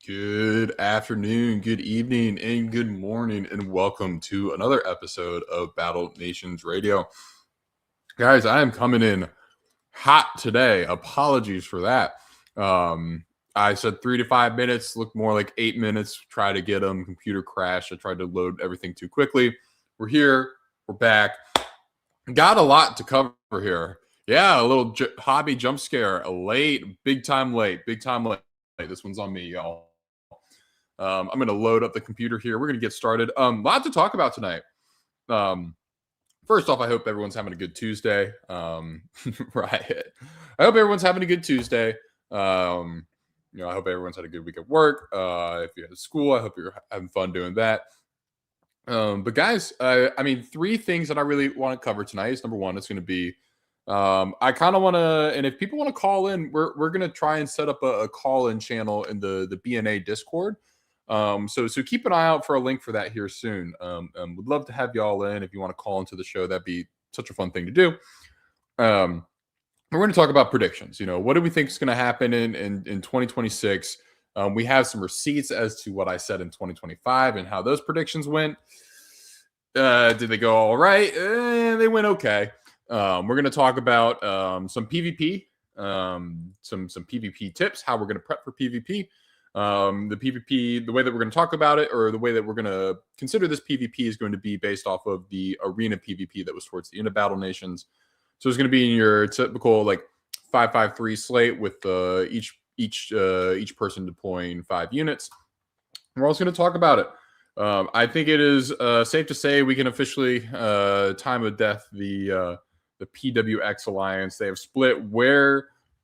Good afternoon, good evening, and good morning, and welcome to another episode of Battle Nations Radio. Guys, I am coming in hot today. Apologies for that. I said 3 to 5 minutes, looked more like 8 minutes. Try to get them. Computer crashed. I tried to load everything too quickly. We're here. We're back. Got a lot to cover here. Yeah, a little hobby jump scare. Big time late. This one's on me, y'all. I'm going to load up the computer here. We're going to get started. Lot to talk about tonight. First off, I hope everyone's having a good Tuesday. Right. I hope everyone's having a good Tuesday. I hope everyone's had a good week at work. If you're at school, I hope you're having fun doing that. But guys, three things that I really want to cover tonight is number one, it's going to be, I kind of want to, and if people want to call in, we're going to try and set up a call-in channel in the BNA Discord. So keep an eye out for a link for that here soon. Would love to have y'all in if you want to call into the show. That'd be such a fun thing to do. We're going to talk about predictions. What do we think is going to happen in 2026? We have some receipts as to what I said in 2025 and how those predictions went. Did they go all right? They went okay. We're going to talk about some PvP, some PvP tips, how we're going to prep for PvP. The PvP, the way that we're going to talk about it, or the way that we're going to consider this PvP is going to be based off of the arena PvP that was towards the end of Battle Nations. So it's going to be in your typical 5-5-3 slate with each person deploying 5 units. We're also going to talk about it. I think it is safe to say we can officially time of death the PWX alliance. They have split.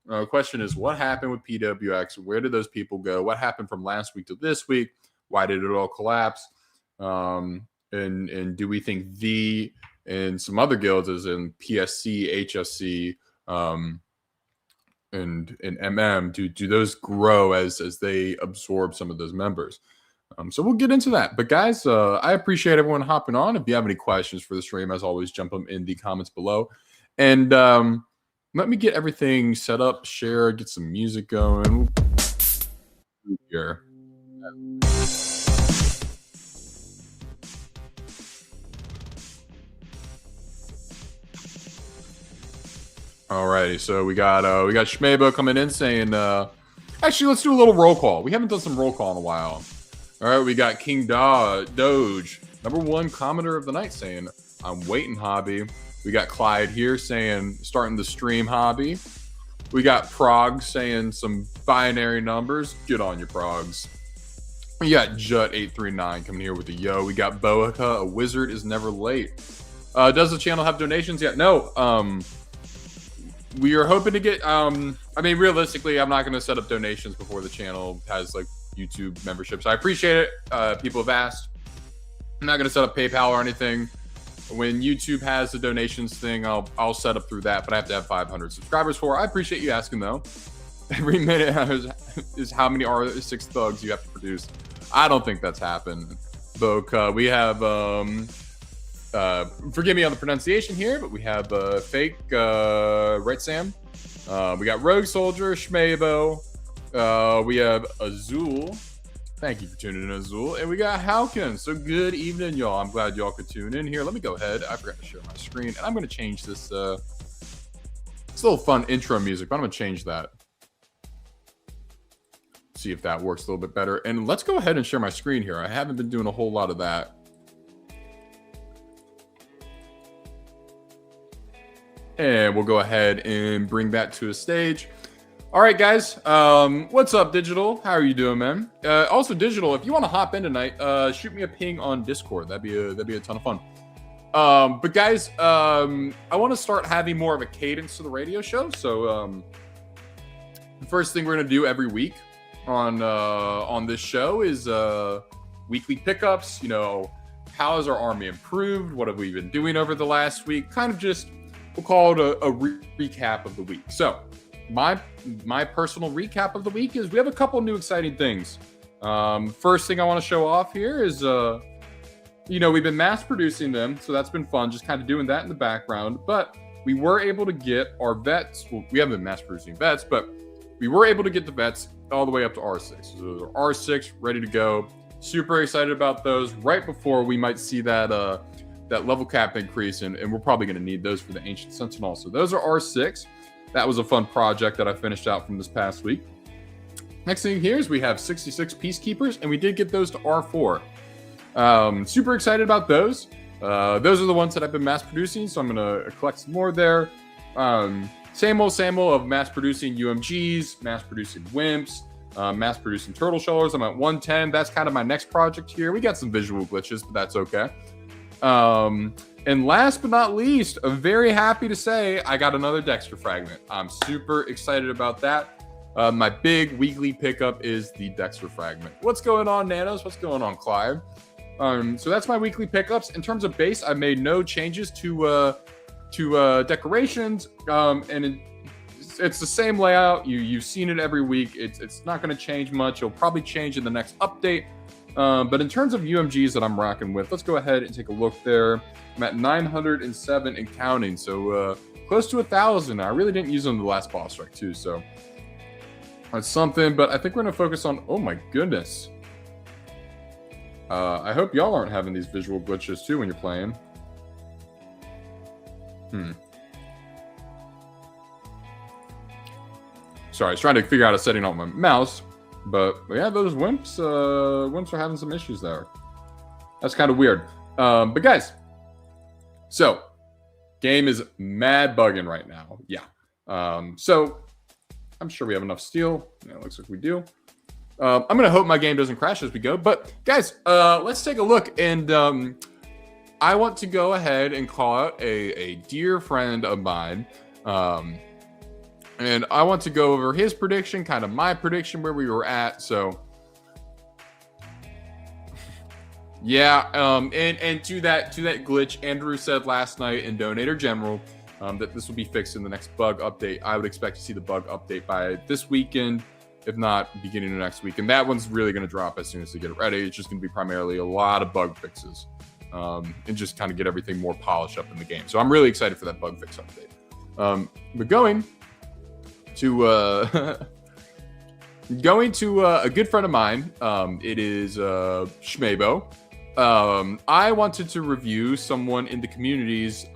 The question is, what happened with PWX? Where did those people go? What happened from last week to this week? Why did it all collapse? And do we think and some other guilds, as in PSC, HSC, and MM, do those grow as they absorb some of those members? So we'll get into that. But guys, I appreciate everyone hopping on. If you have any questions for the stream, as always, jump them in the comments below. And let me get everything set up, share, get some music going here. Alrighty, so we got Schmabo coming in saying, actually, let's do a little roll call. We haven't done some roll call in a while. All right, we got King Doge, number 1 commenter of the night, saying, I'm waiting, hobby. We got Clyde here saying, starting the stream, hobby. We got Prog saying some binary numbers. Get on your Progs. We got Jut839 coming here with the yo. We got Boaca, a wizard is never late. Does the channel have donations yet? No. We are hoping to get, realistically, I'm not going to set up donations before the channel has YouTube memberships. I appreciate it. People have asked. I'm not going to set up PayPal or anything. When YouTube has the donations thing, I'll set up through that, but I have to have 500 subscribers for. I appreciate you asking, though. Every minute is how many R6 thugs you have to produce. I don't think that's happened. But we have, forgive me on the pronunciation here, but we have Fake, right, Sam? We got Rogue Soldier, Schmabo. We have Azul. Thank you for tuning in, Azul. And we got Halkin. So good evening, y'all. I'm glad y'all could tune in here. Let me go ahead. I forgot to share my screen. And I'm going to change this. It's a little fun intro music, but I'm going to change that. See if that works a little bit better. And let's go ahead and share my screen here. I haven't been doing a whole lot of that. And we'll go ahead and bring that to a stage. All right, guys. What's up, Digital? How are you doing, man? Also, Digital, if you want to hop in tonight, shoot me a ping on Discord. That'd be a ton of fun. But guys, I want to start having more of a cadence to the radio show. So the first thing we're gonna do every week on this show is weekly pickups. How has our army improved? What have we been doing over the last week? Kind of just, we'll call it a recap of the week. So my personal recap of the week is we have a couple new exciting things. First thing I want to show off here is, we've been mass producing them, so that's been fun, just kind of doing that in the background. But we were able to get our vets. Well, we haven't been mass producing vets, but we were able to get the vets all the way up to R6. So those are R6 ready to go. Super excited about those. Right before we might see that that level cap increase, and we're probably going to need those for the Ancient Sentinel. So those are R6. That was a fun project that I finished out from this past week. Next thing here is we have 66 Peacekeepers, and we did get those to R4. Super excited about those. Those are the ones that I've been mass producing, so I'm going to collect some more there. Same old of mass producing UMGs, mass producing Wimps, mass producing Turtle Shellers. I'm at 110. That's kind of my next project here. We got some visual glitches, but that's okay. And last but not least, I'm very happy to say I got another Dexter fragment. I'm super excited about that. My big weekly pickup is the Dexter fragment. What's going on, Nanos? What's going on, Clive? So that's my weekly pickups. In terms of base, I made no changes to decorations, and it's the same layout. You've seen it every week. It's not going to change much. It'll probably change in the next update. But in terms of UMGs that I'm rocking with, let's go ahead and take a look there. I'm at 907 and counting, so close to 1,000. I really didn't use them the last boss strike too, so that's something. But I think we're going to focus on, oh my goodness. I hope y'all aren't having these visual glitches too when you're playing. Sorry, I was trying to figure out a setting on my mouse. But yeah, those Wimps are having some issues there. That's kind of weird. But guys, so game is mad bugging right now. Yeah. So I'm sure we have enough steel. Yeah, it looks like we do. I'm going to hope my game doesn't crash as we go. But guys, let's take a look. And I want to go ahead and call out a dear friend of mine. And I want to go over his prediction, kind of my prediction, where we were at. So, yeah. And to that glitch, Andrew said last night in Donator General that this will be fixed in the next bug update. I would expect to see the bug update by this weekend, if not beginning of next week. And that one's really going to drop as soon as they get it ready. It's just going to be primarily a lot of bug fixes and just kind of get everything more polished up in the game. So I'm really excited for that bug fix update. But going to a good friend of mine. It is Schmebo. I wanted to review someone in the community's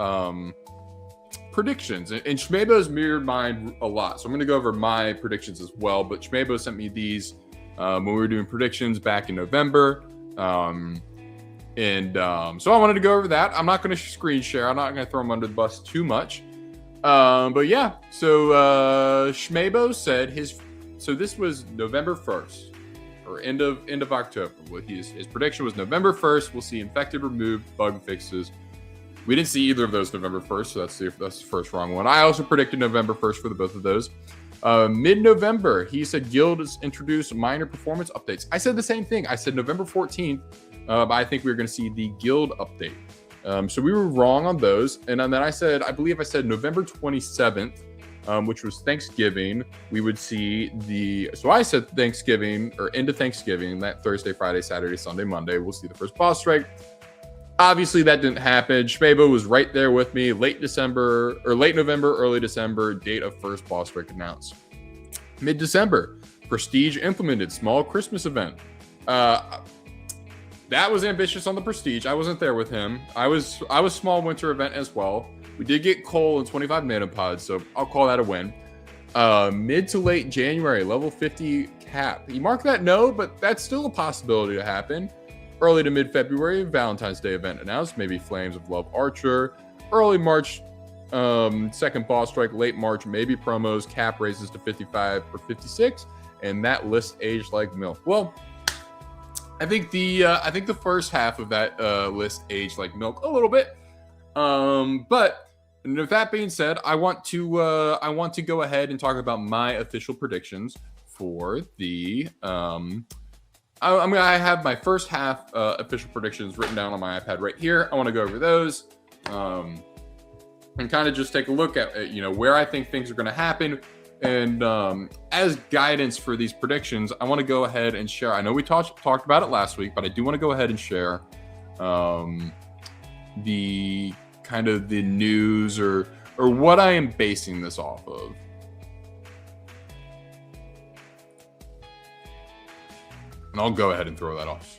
predictions, and Schmebo's mirrored mine a lot, so I'm going to go over my predictions as well. But Schmebo sent me these when we were doing predictions back in November, so I wanted to go over that. I'm not going to screen share. I'm not going to throw him under the bus too much. But yeah, so Schmebo said so this was November 1st or end of October. His prediction was November 1st. We'll see infected removed, bug fixes. We didn't see either of those November 1st, so that's the first wrong one. I also predicted November 1st for the both of those. Mid-November, he said Guild has introduced minor performance updates. I said the same thing. I said November 14th, but I think we were going to see the Guild update. So we were wrong on those. And then I believe I said November 27th, which was Thanksgiving. We would see so I said Thanksgiving or into Thanksgiving, that Thursday, Friday, Saturday, Sunday, Monday, we'll see the first boss strike. Obviously that didn't happen. Schmebo was right there with me. Late November, early December, date of first boss strike announced. Mid-December, Prestige implemented small Christmas event. That was ambitious on the Prestige. I wasn't there with him. I was small winter event as well. We did get coal and 25 nanopods, so I'll call that a win. Mid to late January, level 50 cap. You mark that no, but that's still a possibility to happen. Early to mid-February, Valentine's Day event announced. Maybe Flames of Love Archer. Early March, second boss strike. Late March, maybe promos. Cap raises to 55 or 56, and that list aged like milk. Well, I think the first half of that list aged like milk a little bit. But with that being said, I want to go ahead and talk about my official predictions for the I have my first half official predictions written down on my iPad right here. I want to go over those and kind of just take a look at where I think things are going to happen. And as guidance for these predictions, I want to go ahead and share. I know we talked about it last week, but I do want to go ahead and share the kind of the news or what I am basing this off of. And I'll go ahead and throw that off.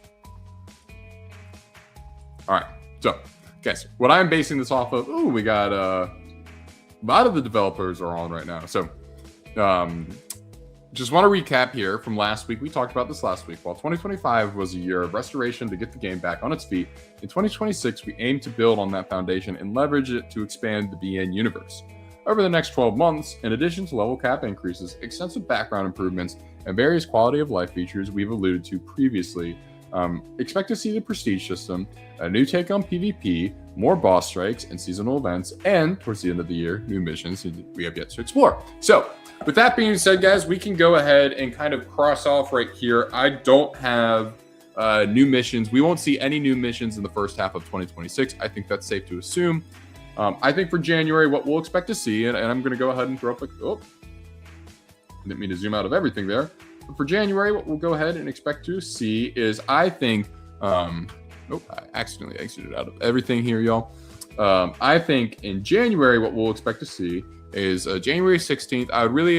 All right. So, guys, what I'm basing this off of, we got a lot of the developers are on right now. So, just want to recap here from last week. We talked about this last week. While 2025 was a year of restoration to get the game back on its feet, in 2026, we aim to build on that foundation and leverage it to expand the BN universe. Over the next 12 months, in addition to level cap increases, extensive background improvements, and various quality of life features we've alluded to previously, expect to see the Prestige system, a new take on PvP, more boss strikes and seasonal events, and towards the end of the year, new missions we have yet to explore. So, with that being said, guys, we can go ahead and kind of cross off right here. I don't have new missions. We won't see any new missions in the first half of 2026. I think that's safe to assume. I think for January, what we'll expect to see, and I'm going to go ahead and throw up didn't mean to zoom out of everything there. But for January, what we'll go ahead and expect to see is, I think, I accidentally exited out of everything here, y'all. I think in January, what we'll expect to see is January 16th. I would really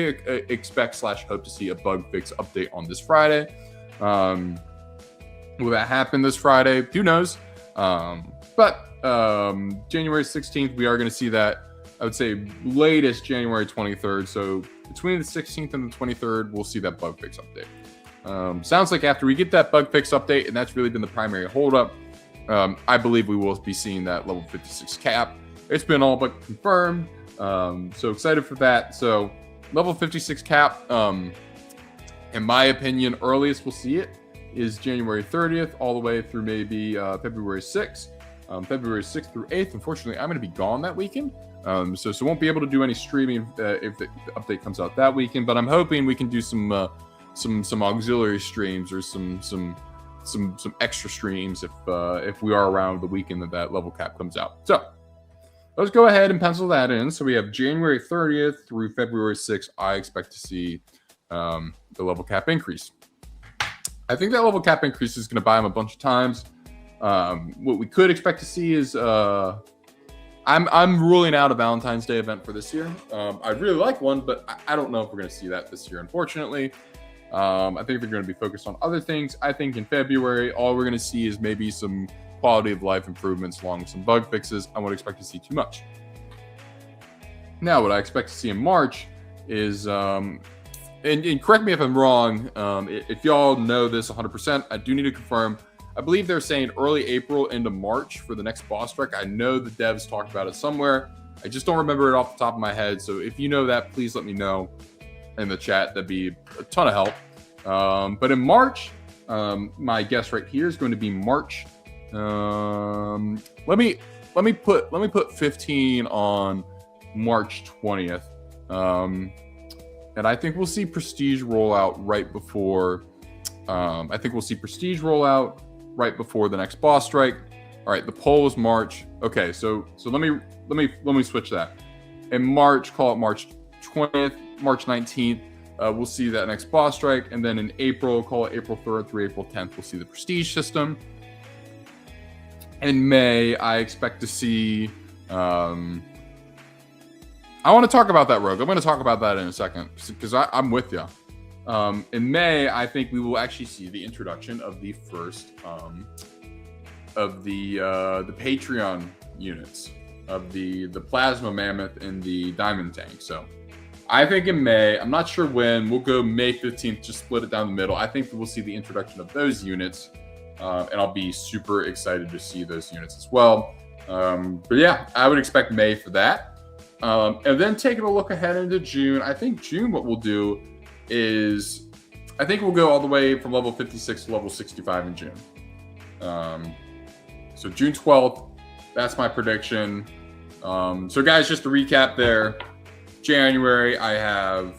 expect/hope to see a bug fix update on this Friday. Will that happen this Friday? Who knows? But January 16th, we are going to see that, I would say, latest January 23rd. So between the 16th and the 23rd, we'll see that bug fix update. Sounds like after we get that bug fix update, and that's really been the primary holdup, I believe we will be seeing that level 56 cap. It's been all but confirmed. So excited for that. So level 56 cap, in my opinion, earliest we'll see it is January 30th all the way through maybe February 6th. February 6th through 8th. Unfortunately, I'm going to be gone that weekend. So won't be able to do any streaming if the update comes out that weekend, but I'm hoping we can do some auxiliary streams or some extra streams if we are around the weekend that level cap comes out. So let's go ahead and pencil that in. So we have January 30th through February 6th. I expect to see the level cap increase. I think that level cap increase is going to buy him a bunch of times. What we could expect to see is I'm ruling out a Valentine's Day event for this year. I'd really like one, but I don't know if we're going to see that this year, unfortunately. I think they're going to be focused on other things. I think in February, all we're going to see is maybe some quality of life improvements along with some bug fixes. I won't expect to see too much. Now, what I expect to see in March is, and correct me if I'm wrong, if y'all know this 100%, I do need to confirm. I believe they're saying early April into March for the next boss strike. I know the devs talked about it somewhere. I just don't remember it off the top of my head. So if you know that, please let me know in the chat. That'd be a ton of help. But in March, my guess right here is going to be March. Let me put 15 on March 20th. And I think we'll see Prestige rollout right before. Right before the next boss strike. All right, the poll is March. Okay, so let me switch that. In March, call it March 20th, March 19th. We'll see that next boss strike, and then in April, call it April 3rd through April 10th. We'll see the Prestige system. In May, I expect to see. I want to talk about that, Rogue. I'm going to talk about that in a second because I'm with you. In May, I think we will actually see the introduction of the first of the Patreon units of the Plasma Mammoth and the Diamond Tank. So I think in May, I'm not sure when, we'll go May 15th, just split it down the middle. I think we'll see the introduction of those units, and I'll be super excited to see those units as well. But yeah, I would expect May for that. And then taking a look ahead into June, I think June, what we'll do is, I think we'll go all the way from level 56 to level 65 in June. So June 12th, that's my prediction. So guys, just to recap there, January, I have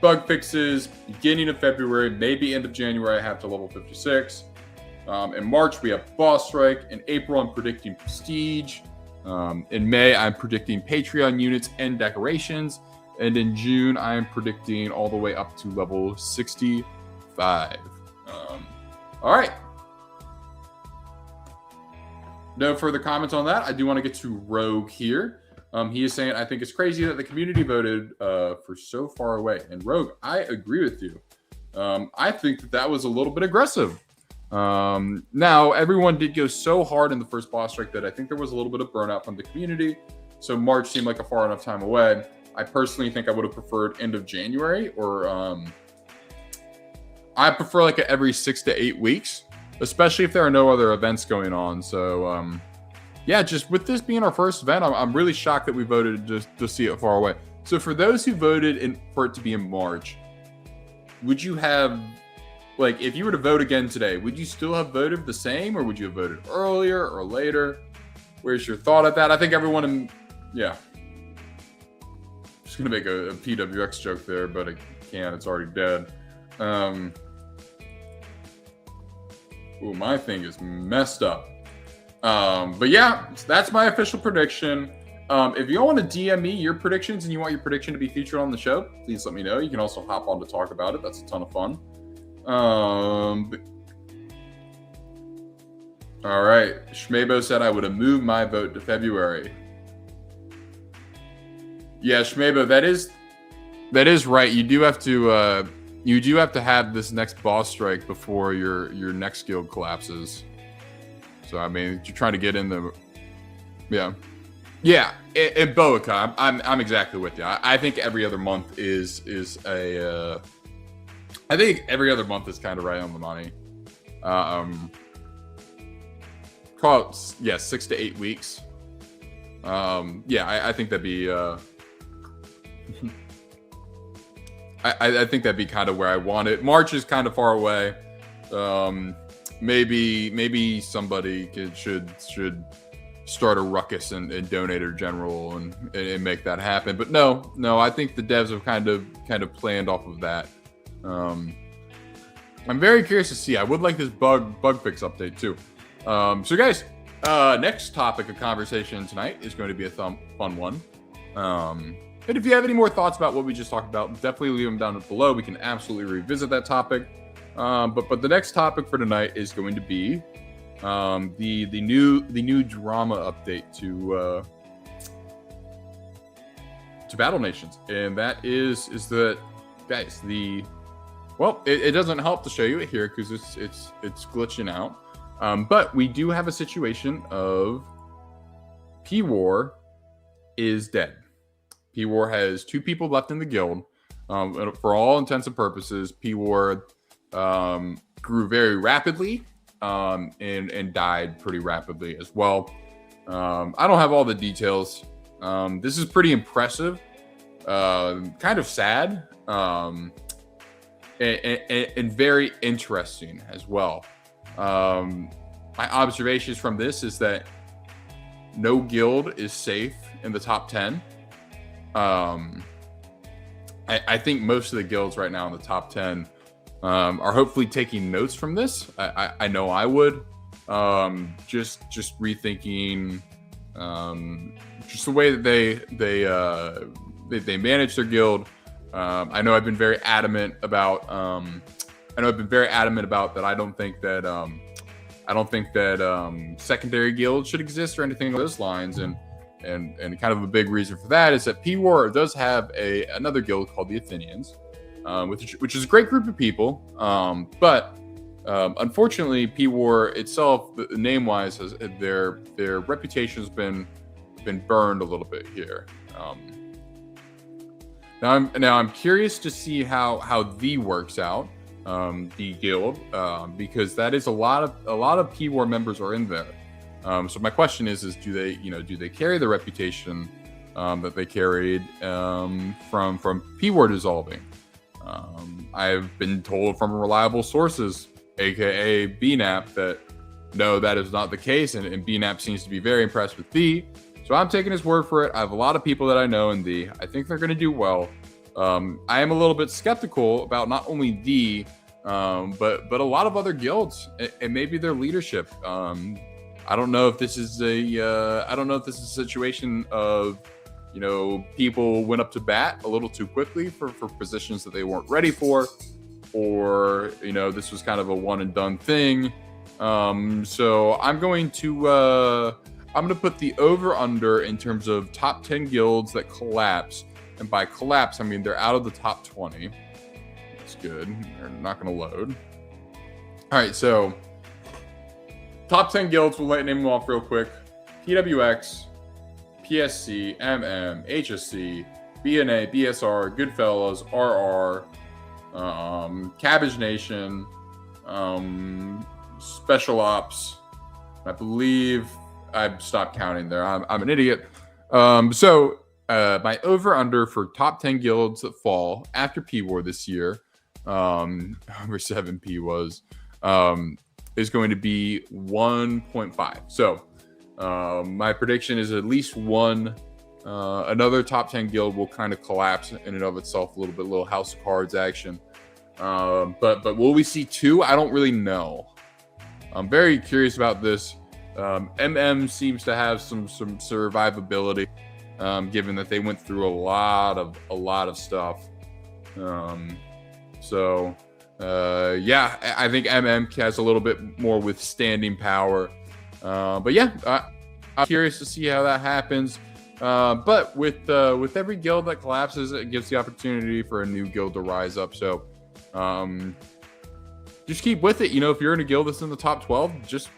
bug fixes. Beginning of February, maybe end of January, I have to level 56. In March, we have boss strike. In April, I'm predicting Prestige. In May, I'm predicting Patreon units and decorations. And in June, I am predicting all the way up to level 65. All right. No further comments on that. I do want to get to Rogue here. He is saying, I think it's crazy that the community voted for so far away. And Rogue, I agree with you. I think that was a little bit aggressive. Now, everyone did go so hard in the first boss strike that I think there was a little bit of burnout from the community. So March seemed like a far enough time away. I personally think I would have preferred end of January, or I prefer like every 6 to 8 weeks, especially if there are no other events going on. So yeah, just with this being our first event, I'm really shocked that we voted just to see it far away. So for those who voted for it to be in March, would you have, like, if you were to vote again today, would you still have voted the same, or would you have voted earlier or later? Where's your thought of that? I think everyone yeah. Just gonna make a PWX joke there, but I can't. It's already dead. Ooh, my thing is messed up. But yeah, that's my official prediction. If you all want to DM me your predictions and you want your prediction to be featured on the show, please let me know. You can also hop on to talk about it. That's a ton of fun. All right. Schmebo said I would have moved my vote to February. Yeah, Schmebo, that is right. You do have to have this next boss strike before your next guild collapses. So I mean, you're trying to get in the yeah. In Boica, I'm exactly with you. I think every other month is a. I think every other month is kind of right on the money. Call it, 6 to 8 weeks. I think that'd be. I think that'd be kind of where I want it. March is kind of far away. Maybe somebody should start a ruckus and donate a general and make that happen. But no, I think the devs have kind of planned off of that. I'm very curious to see. I would like this bug fix update too. So guys, next topic of conversation tonight is going to be a fun one. And if you have any more thoughts about what we just talked about, definitely leave them down below. We can absolutely revisit that topic. But the next topic for tonight is going to be the new drama update to Battle Nations, and that is that, guys, it doesn't help to show you it here because it's glitching out. But we do have a situation of P-War is dead. P-War has 2 people left in the guild. For all intents and purposes, P-War grew very rapidly and died pretty rapidly as well. I don't have all the details. This is pretty impressive, kind of sad, and very interesting as well. My observations from this is that no guild is safe in the top 10. I think most of the guilds right now in the top 10 are hopefully taking notes from this. I know I would. Just rethinking just the way that they manage their guild. I know I've been very adamant about that. I don't think that secondary guilds should exist or anything along those lines. And kind of a big reason for that is that P-War does have another guild called the Athenians, which is a great group of people. But unfortunately, P-War itself, name-wise, has their reputation has been burned a little bit here. Now I'm curious to see how the works out, the guild, because that is a lot of P-War members are in there. So my question is do they carry the reputation that they carried from P-War dissolving? I've been told from reliable sources, aka BNAP, that no, that is not the case, and BNAP seems to be very impressed with V. So I'm taking his word for it. I have a lot of people that I know in V. I think they're going to do well. I am a little bit skeptical about not only V, but a lot of other guilds and maybe their leadership. I don't know if this is a situation of, people went up to bat a little too quickly for positions that they weren't ready for, or, this was kind of a one and done thing. So I'm going to put the over under in terms of top 10 guilds that collapse. And by collapse, I mean they're out of the top 20. looks good. They're not going to load. All right, so top 10 guilds. We'll name them off real quick. PWX, PSC, HSC, BNA, BSR, Goodfellas, RR, Cabbage Nation, Special Ops. I believe I stopped counting there. I'm an idiot. So my over-under for top 10 guilds that fall after P-War this year, where 7P was, is going to be 1.5. So my prediction is at least one. Another top 10 guild will kind of collapse in and of itself a little bit, little House of Cards action. But will we see two? I don't really know. I'm very curious about this. seems to have some survivability, given that they went through a lot of stuff. Yeah, I think has a little bit more withstanding power. But yeah, I'm curious to see how that happens. But with every guild that collapses, it gives the opportunity for a new guild to rise up. So just keep with it. You know, if you're in a guild that's in the top 12, just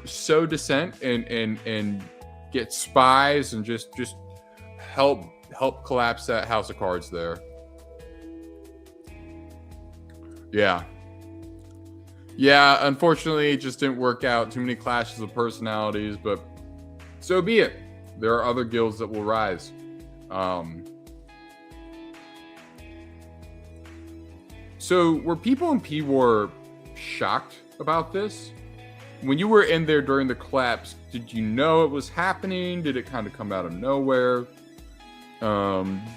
sow dissent and get spies and just help collapse that House of Cards there. Yeah, unfortunately, it just didn't work out. Too many clashes of personalities, but so be it. There are other guilds that will rise. So were people in P-War shocked about this? When you were in there during the collapse, did you know it was happening? Did it kind of come out of nowhere?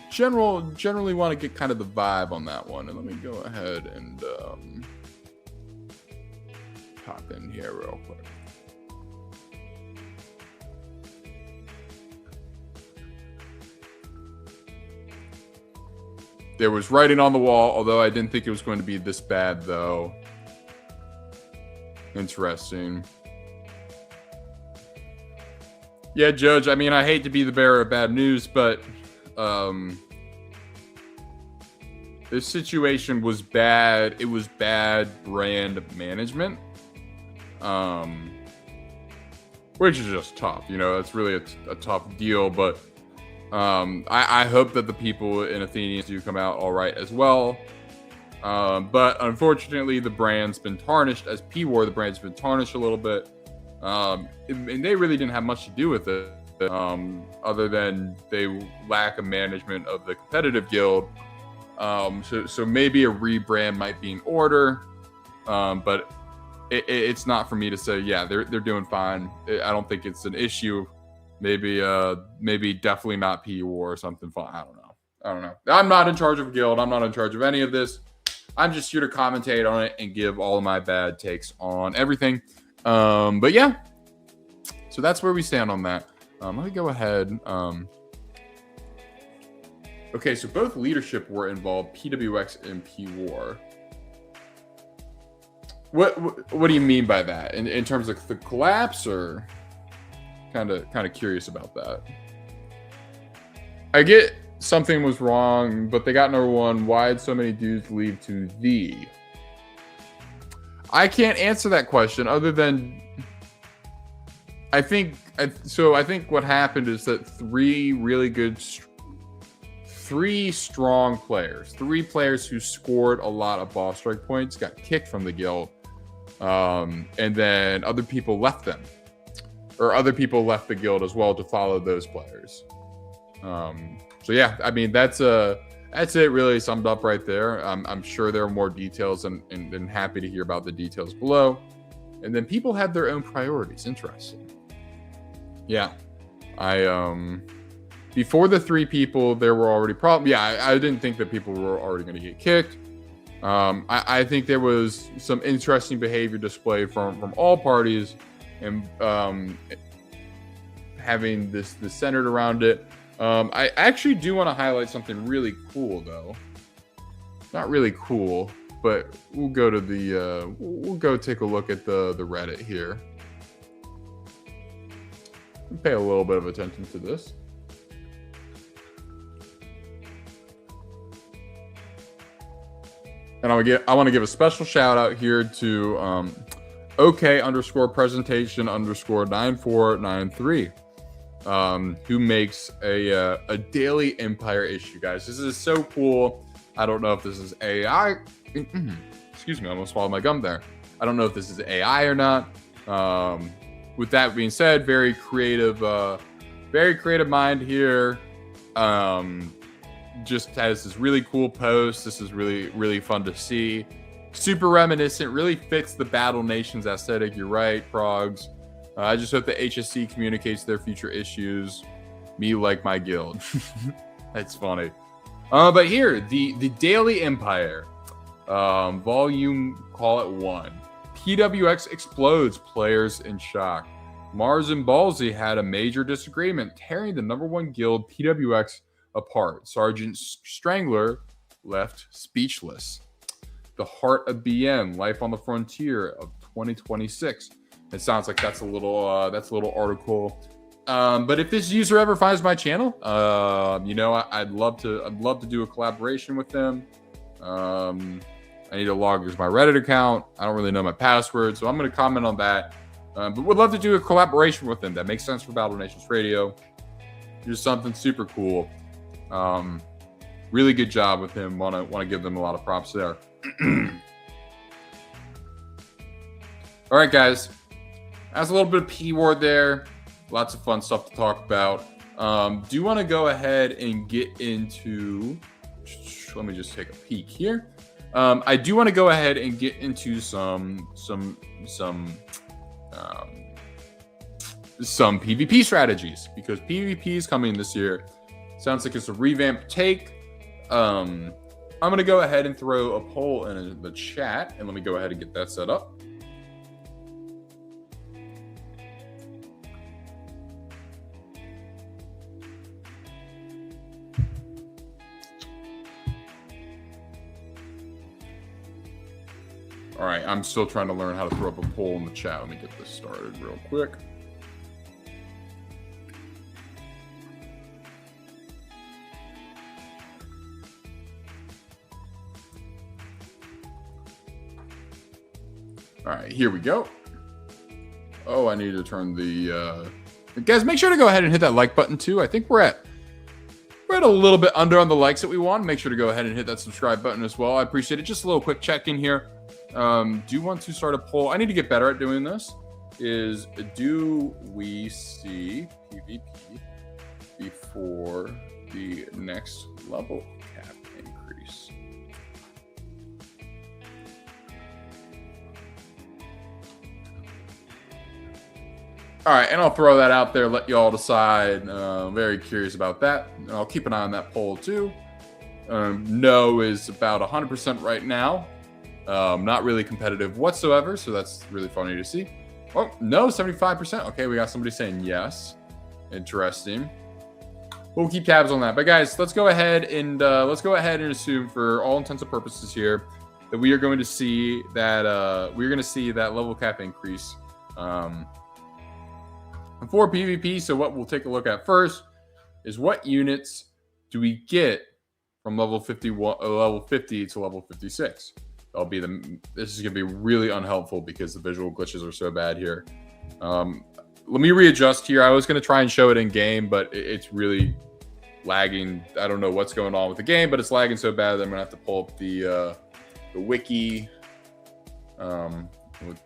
Generally want to get kind of the vibe on that one. And let me go ahead and pop in here real quick. There was writing on the wall, although I didn't think it was going to be this bad, though. Interesting. Yeah, Judge, I mean, I hate to be the bearer of bad news, but this situation was bad. It was bad brand management, which is just tough. You know, it's really a tough deal, but I hope that the people in Athenians do come out all right as well. But unfortunately, the brand's been tarnished. As P-War, the brand's been tarnished a little bit. And they really didn't have much to do with it, other than they lack a management of the competitive guild. So maybe a rebrand might be in order, but it's not for me to say, yeah, they're doing fine. I don't think it's an issue. Maybe definitely not P-War or something fun. I don't know. I'm not in charge of a guild. I'm not in charge of any of this. I'm just here to commentate on it and give all of my bad takes on everything. But yeah, so that's where we stand on that. Let me go ahead. Okay, so both leadership were involved, PWX and P-War. What do you mean by that? In terms of the collapse, or kind of curious about that? I get something was wrong, but they got number one. Why'd so many dudes leave to thee? I can't answer that question other than I think what happened is that three strong players, three players who scored a lot of boss strike points got kicked from the guild, and then other people left them, or other people left the guild as well to follow those players. So yeah, I mean that's it really summed up right there. I'm sure there are more details, and happy to hear about the details below. And then people had their own priorities. Interesting. Yeah, before the three people, there were already problems. Yeah, I didn't think that people were already going to get kicked. I think there was some interesting behavior displayed from all parties, and having this centered around it. I actually do want to highlight something really cool, though. Not really cool, but we'll go to we'll go take a look at the Reddit here. Pay a little bit of attention to this. And I want to give a special shout out here to OK_presentation_9493, who makes a daily Empire issue, guys. This is so cool. I don't know if this is AI. Excuse me, I almost swallowed my gum there. I don't know if this is AI or not. With that being said, very creative mind here. Just has this really cool post. This is really, really fun to see. Super reminiscent, really fits the Battle Nations aesthetic. You're right, Progs. I just hope the HSC communicates their future issues. Me like my guild. That's funny. But here, the Daily Empire, volume, call it 1. PWX explodes, players in shock. Mars and Ballsy had a major disagreement, tearing the #1 guild PWX apart. Sergeant Strangler left speechless. The Heart of BM, Life on the Frontier of 2026. It sounds like that's a little article. But if this user ever finds my channel, I'd love to do a collaboration with them. I need to log as my Reddit account. I don't really know my password, so I'm going to comment on that. But would love to do a collaboration with them that makes sense for Battle Nations Radio. Just something super cool. Really good job with him. Want to give them a lot of props there. All right, guys. That's a little bit of P word there. Lots of fun stuff to talk about. Do you want to go ahead and get into? Let me just take a peek here. I do want to go ahead and get into some PvP strategies, because PvP is coming this year. Sounds like it's a revamped take. I'm going to go ahead and throw a poll in the chat, and let me go ahead and get that set up. All right, I'm still trying to learn how to throw up a poll in the chat. Let me get this started real quick. All right, here we go. Oh, I need to turn the... Guys, make sure to go ahead and hit that like button too. I think we're at a little bit under on the likes that we want. Make sure to go ahead and hit that subscribe button as well. I appreciate it. Just a little quick check-in here. Do you want to start a poll? I need to get better at doing this. Do we see PvP before the next level cap increase? All right, and I'll throw that out there, let you all decide. Very curious about that. And I'll keep an eye on that poll too. No is about 100% right now. Not really competitive whatsoever, so that's really funny to see. Oh, no, 75%. Okay, we got somebody saying yes. Interesting. We'll keep tabs on that. But guys, let's go ahead and assume, for all intents and purposes here, that we are going to see that level cap increase for PvP. So what we'll take a look at first is what units do we get from level 50 to level 56. This is gonna be really unhelpful because the visual glitches are so bad here. Let me readjust here. I was gonna try and show it in game, but it's really lagging. I don't know what's going on with the game, but it's lagging so bad that I'm gonna have to pull up the wiki. We'll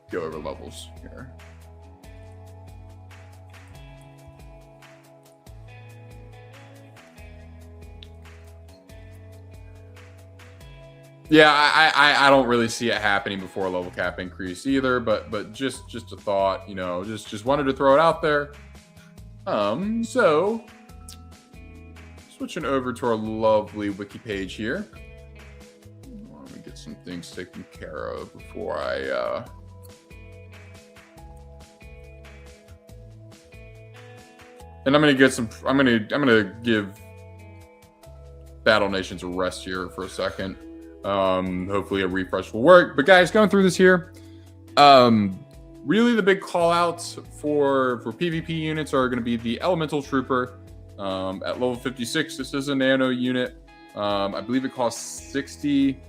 go over levels here. Yeah, I don't really see it happening before a level cap increase either, but just a thought, just wanted to throw it out there. So switching over to our lovely wiki page here. Let me get some things taken care of before and I'm gonna give Battle Nations a rest here for a second. Hopefully a refresh will work. But guys, going through this here, really the big call outs for PvP units are going to be the Elemental Trooper at level 56. This is a nano unit. I believe it costs 60.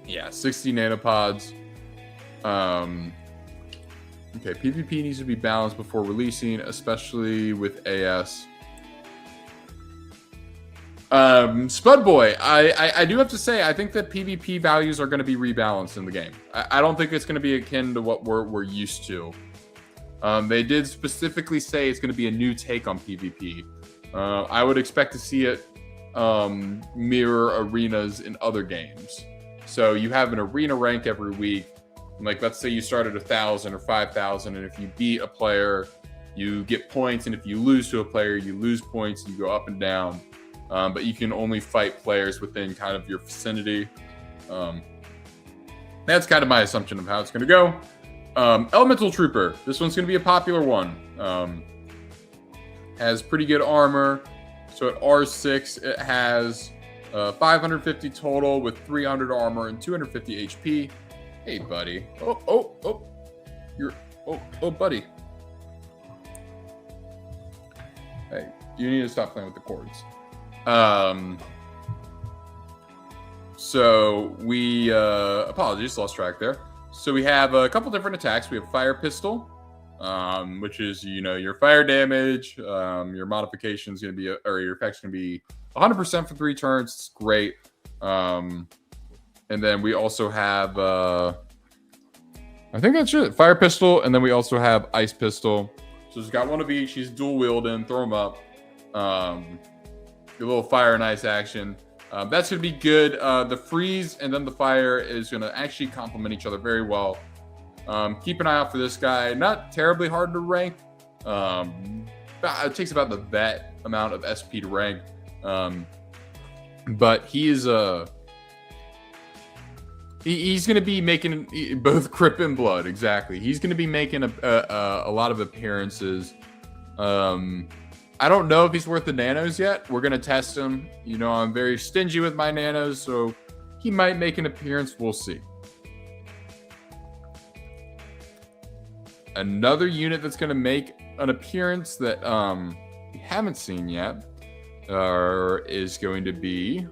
Yeah, 60 nanopods. Okay, PvP needs to be balanced before releasing, especially with AS. Spud Boy, I do have to say, I think that PvP values are going to be rebalanced in the game. I don't think it's going to be akin to what we're used to. They did specifically say it's going to be a new take on PvP. I would expect to see it mirror arenas in other games. So you have an arena rank every week. Like, let's say you start at 1,000 or 5,000, and if you beat a player, you get points, and if you lose to a player, you lose points, and you go up and down. But you can only fight players within kind of your vicinity. That's kind of my assumption of how it's going to go. Elemental Trooper. This one's going to be a popular one. Has pretty good armor. So at R6, it has 550 total with 300 armor and 250 HP. Hey, buddy. Oh. Buddy. Hey, you need to stop playing with the cords. So we, apologies, lost track there. So we have a couple different attacks. We have Fire Pistol, which is, your fire damage. Your modification is going to be, or your effect's going to be 100% for 3 turns. It's great. And then we also have, I think that's it. Fire Pistol, and then we also have Ice Pistol. So she's got one of each. She's dual wielding. Throw them up. A little fire and ice action. That's going to be good. The freeze and then the fire is going to actually complement each other very well. Keep an eye out for this guy. Not terribly hard to rank. It takes about that amount of SP to rank. But he is he's going to be making both Crip and Blood. Exactly. He's going to be making a lot of appearances. I don't know if he's worth the nanos yet. We're going to test him. I'm very stingy with my nanos, so he might make an appearance. We'll see. Another unit that's going to make an appearance that we haven't seen yet is going to be...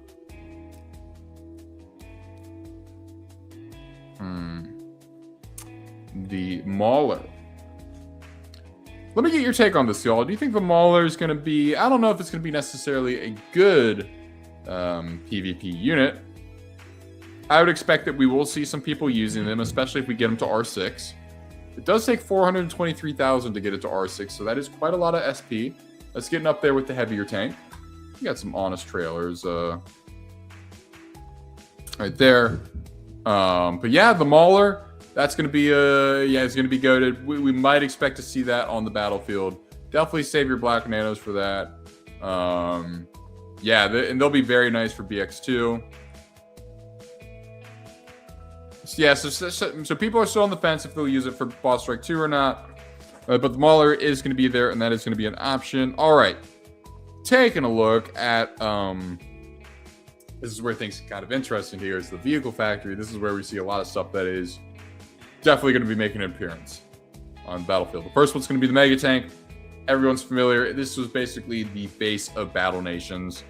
the Mauler. Let me get your take on this, y'all. Do you think the Mauler is going to be... I don't know if it's going to be necessarily a good PvP unit. I would expect that we will see some people using them, especially if we get them to R6. It does take 423,000 to get it to R6, so that is quite a lot of SP. That's getting up there with the heavier tank. You got some honest trailers right there. But yeah, the Mauler... That's going to be, it's going to be goated. We might expect to see that on the battlefield. Definitely save your black nanos for that. And they'll be very nice for BX2. Yeah, so people are still on the fence if they'll use it for Boss Strike 2 or not. But the Mauler is going to be there, and that is going to be an option. All right. Taking a look at... this is where things get kind of interesting here. Is the vehicle factory. This is where we see a lot of stuff that is... definitely going to be making an appearance on the battlefield. The first one's going to be the Mega Tank. Everyone's familiar. This was basically the face of Battle Nations.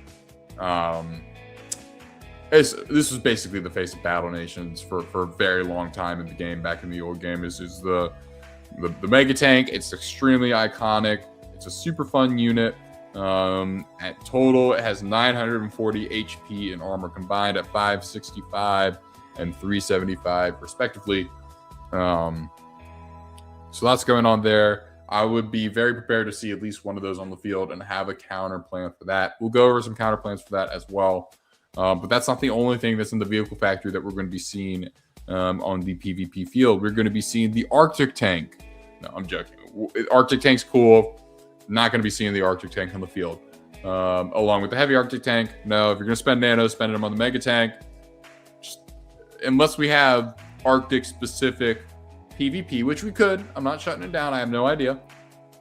This was basically the face of Battle Nations for a very long time in the game. Back in the old game, this is the Mega Tank. It's extremely iconic. It's a super fun unit. At total, it has 940 HP and armor combined at 565 and 375 respectively. So that's going on there. I would be very prepared to see at least one of those on the field and have a counter plan for that. We'll go over some counter plans for that as well. But that's not the only thing that's in the vehicle factory that we're going to be seeing on the PvP field. We're going to be seeing the Arctic Tank. No, I'm joking. Arctic Tank's cool. Not going to be seeing the Arctic Tank on the field. Along with the heavy Arctic Tank. No, if you're going to spend nanos, spend them on the Mega Tank. Unless we have Arctic specific PvP, which we could. I'm not shutting it down. I have no idea.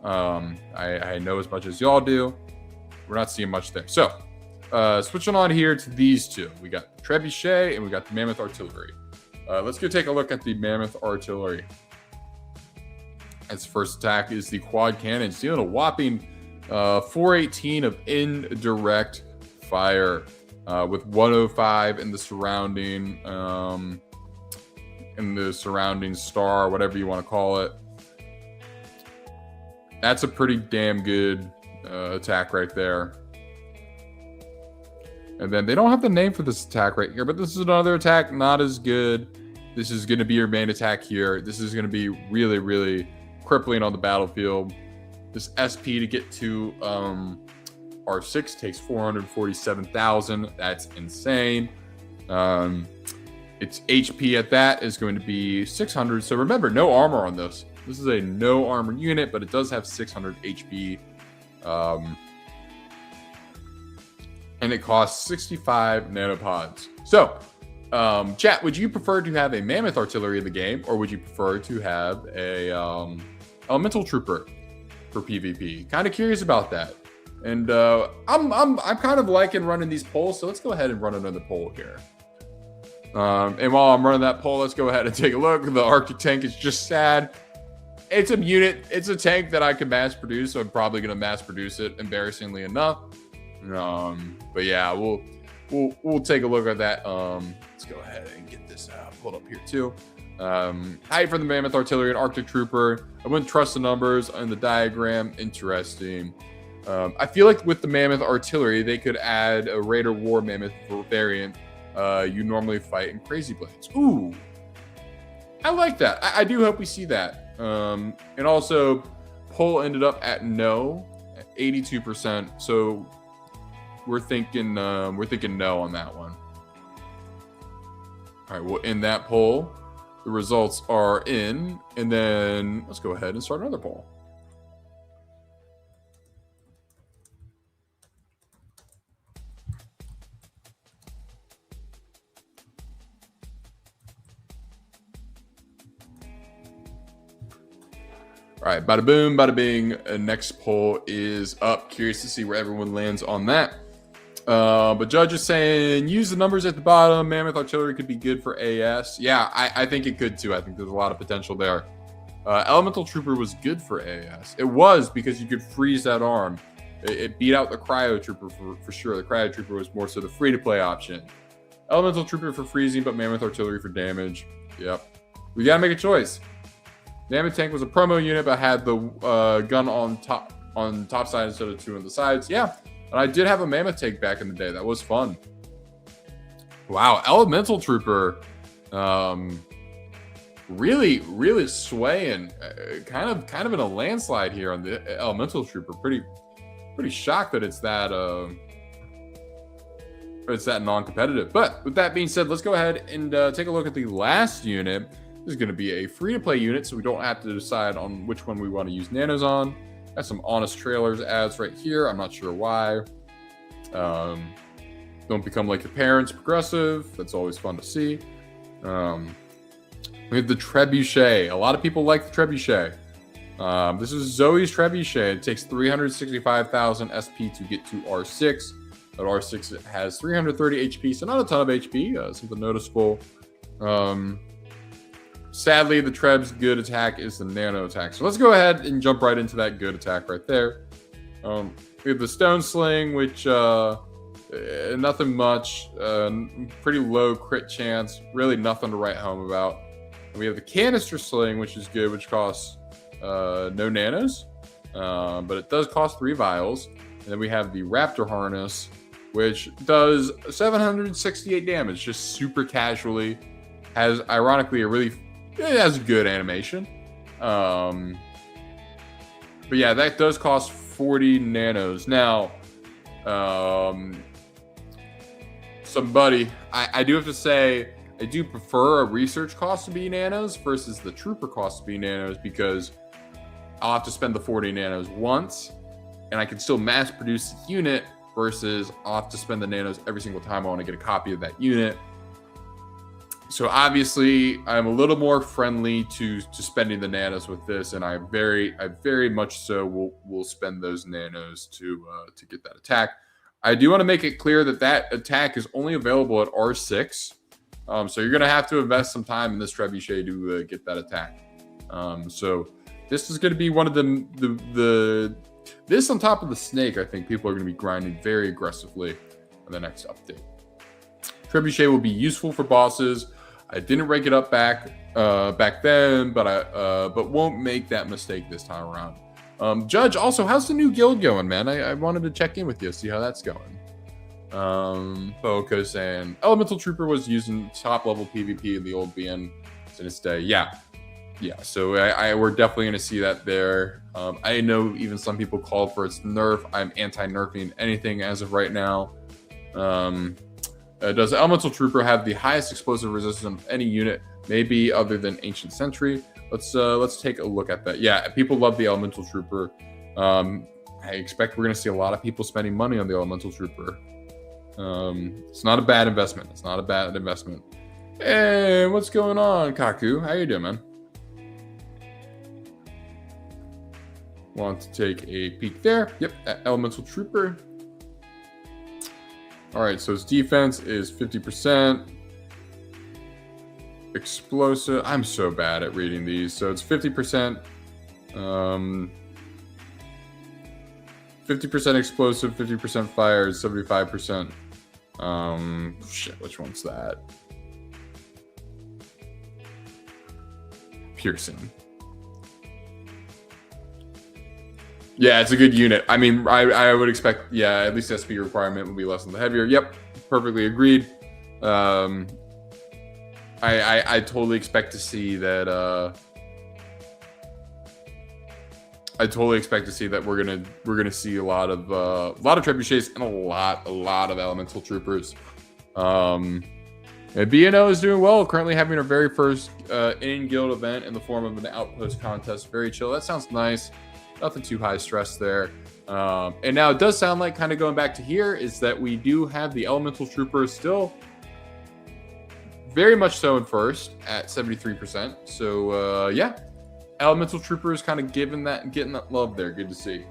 I know as much as y'all do. We're not seeing much there. So, switching on here to these two. We got the Trebuchet and we got the Mammoth Artillery. Let's go take a look at the Mammoth Artillery. Its first attack is the Quad Cannon, dealing a whopping 418 of indirect fire. with 105 in the surrounding star, whatever you want to call it. That's a pretty damn good attack right there. And then they don't have the name for this attack right here, but this is another attack, not as good. This is going to be your main attack here. This is going to be really, really crippling on the battlefield. This SP to get to R6 takes 447,000. That's insane. Its HP at that is going to be 600. So remember, no armor on this. This is a no armor unit, but it does have 600 HP. And it costs 65 nanopods. So, chat, would you prefer to have a mammoth artillery in the game, or would you prefer to have a elemental trooper for PvP? Kind of curious about that. And I'm kind of liking running these polls, so let's go ahead and run another poll here. And while I'm running that poll, let's go ahead and take a look. The Arctic tank is just sad. It's a unit. It's a tank that I can mass produce, so I'm probably going to mass produce it, embarrassingly enough. But yeah, we'll take a look at that. Let's go ahead and get this pulled up here too. Height for the mammoth artillery and Arctic trooper. I wouldn't trust the numbers in the diagram. Interesting. I feel like with the mammoth artillery, they could add a Raider War mammoth variant. You normally fight in Crazy Blades. Ooh, I like that. I do hope we see that. And also, poll ended up at no, at 82%. So we're thinking no on that one. All right, well, in that poll, the results are in, and then let's go ahead and start another poll. All right, bada boom, bada bing. Next poll is up. Curious to see where everyone lands on that. But Judge is saying, use the numbers at the bottom. Mammoth artillery could be good for AS. Yeah, I think it could too. I think there's a lot of potential there. Elemental Trooper was good for AS. It was because you could freeze that arm. It beat out the Cryo Trooper for sure. The Cryo Trooper was more so the free-to-play option. Elemental Trooper for freezing, but Mammoth Artillery for damage. Yep. We got to make a choice. Mammoth Tank was a promo unit, but had the gun on top side instead of two on the sides. Yeah. And I did have a Mammoth Tank back in the day. That was fun. Wow. Elemental Trooper. Really, really swaying. Kind of in a landslide here on the Elemental Trooper. Pretty shocked that it's that non-competitive. But with that being said, let's go ahead and take a look at the last unit. This is going to be a free-to-play unit, so we don't have to decide on which one we want to use nanos on. Got some Honest Trailers ads right here. I'm not sure why. Don't become like your parents, progressive. That's always fun to see. We have the Trebuchet. A lot of people like the Trebuchet. This is Zoe's Trebuchet. It takes 365,000 SP to get to R6. At R6, it has 330 HP, so not a ton of HP. Something noticeable. Sadly, the Treb's good attack is the nano attack. So let's go ahead and jump right into that good attack right there. We have the Stone Sling, which nothing much. Pretty low crit chance. Really nothing to write home about. And we have the Canister Sling, which is good, which costs no nanos. But it does cost 3 vials. And then we have the Raptor Harness, which does 768 damage, just super casually. Has, ironically, it has a good animation. But yeah, that does cost 40 nanos. Now, I do have to say, I do prefer a research cost to be nanos versus the trooper cost to be nanos, because I'll have to spend the 40 nanos once, and I can still mass produce the unit, versus I'll have to spend the nanos every single time I want to get a copy of that unit. So obviously, I'm a little more friendly to spending the nanos with this, and I very much so will spend those nanos to get that attack. I do want to make it clear that attack is only available at R6, so you're going to have to invest some time in this Trebuchet to get that attack. So this is going to be one of this on top of the Snake. I think people are going to be grinding very aggressively in the next update. Trebuchet will be useful for bosses. I didn't rank it up back then, but won't make that mistake this time around. Judge, also, how's the new guild going, man? I wanted to check in with you, see how that's going. Focus and Elemental Trooper was used in top level PvP in the old BN in its day. Yeah. So we're definitely going to see that there. I know even some people called for its nerf. I'm anti-nerfing anything as of right now. Does Elemental Trooper have the highest explosive resistance of any unit, maybe other than Ancient Sentry? Let's take a look at that. Yeah, people love the Elemental Trooper. I expect we're going to see a lot of people spending money on the Elemental Trooper. It's not a bad investment. Hey, what's going on, Kaku? How you doing, man? Want to take a peek there. Yep, Elemental Trooper. All right, so his defense is 50%. Explosive. I'm so bad at reading these. So it's 50%. 50% explosive, 50% fire, 75%. Shit, which one's that? Piercing. Yeah, it's a good unit. I mean, I would expect, yeah, at least SP requirement would be less than the heavier. Yep, perfectly agreed. I totally expect to see that. I totally expect to see that we're gonna see a lot of trebuchets and a lot of elemental troopers. And BNO is doing well. Currently having our very first in-guild event in the form of an outpost contest. Very chill. That sounds nice. Nothing too high stress there. And now it does sound like, kind of going back to here, is that we do have the elemental troopers still very much so in first at 73%. So yeah, elemental troopers kind of getting that love there. Good to see.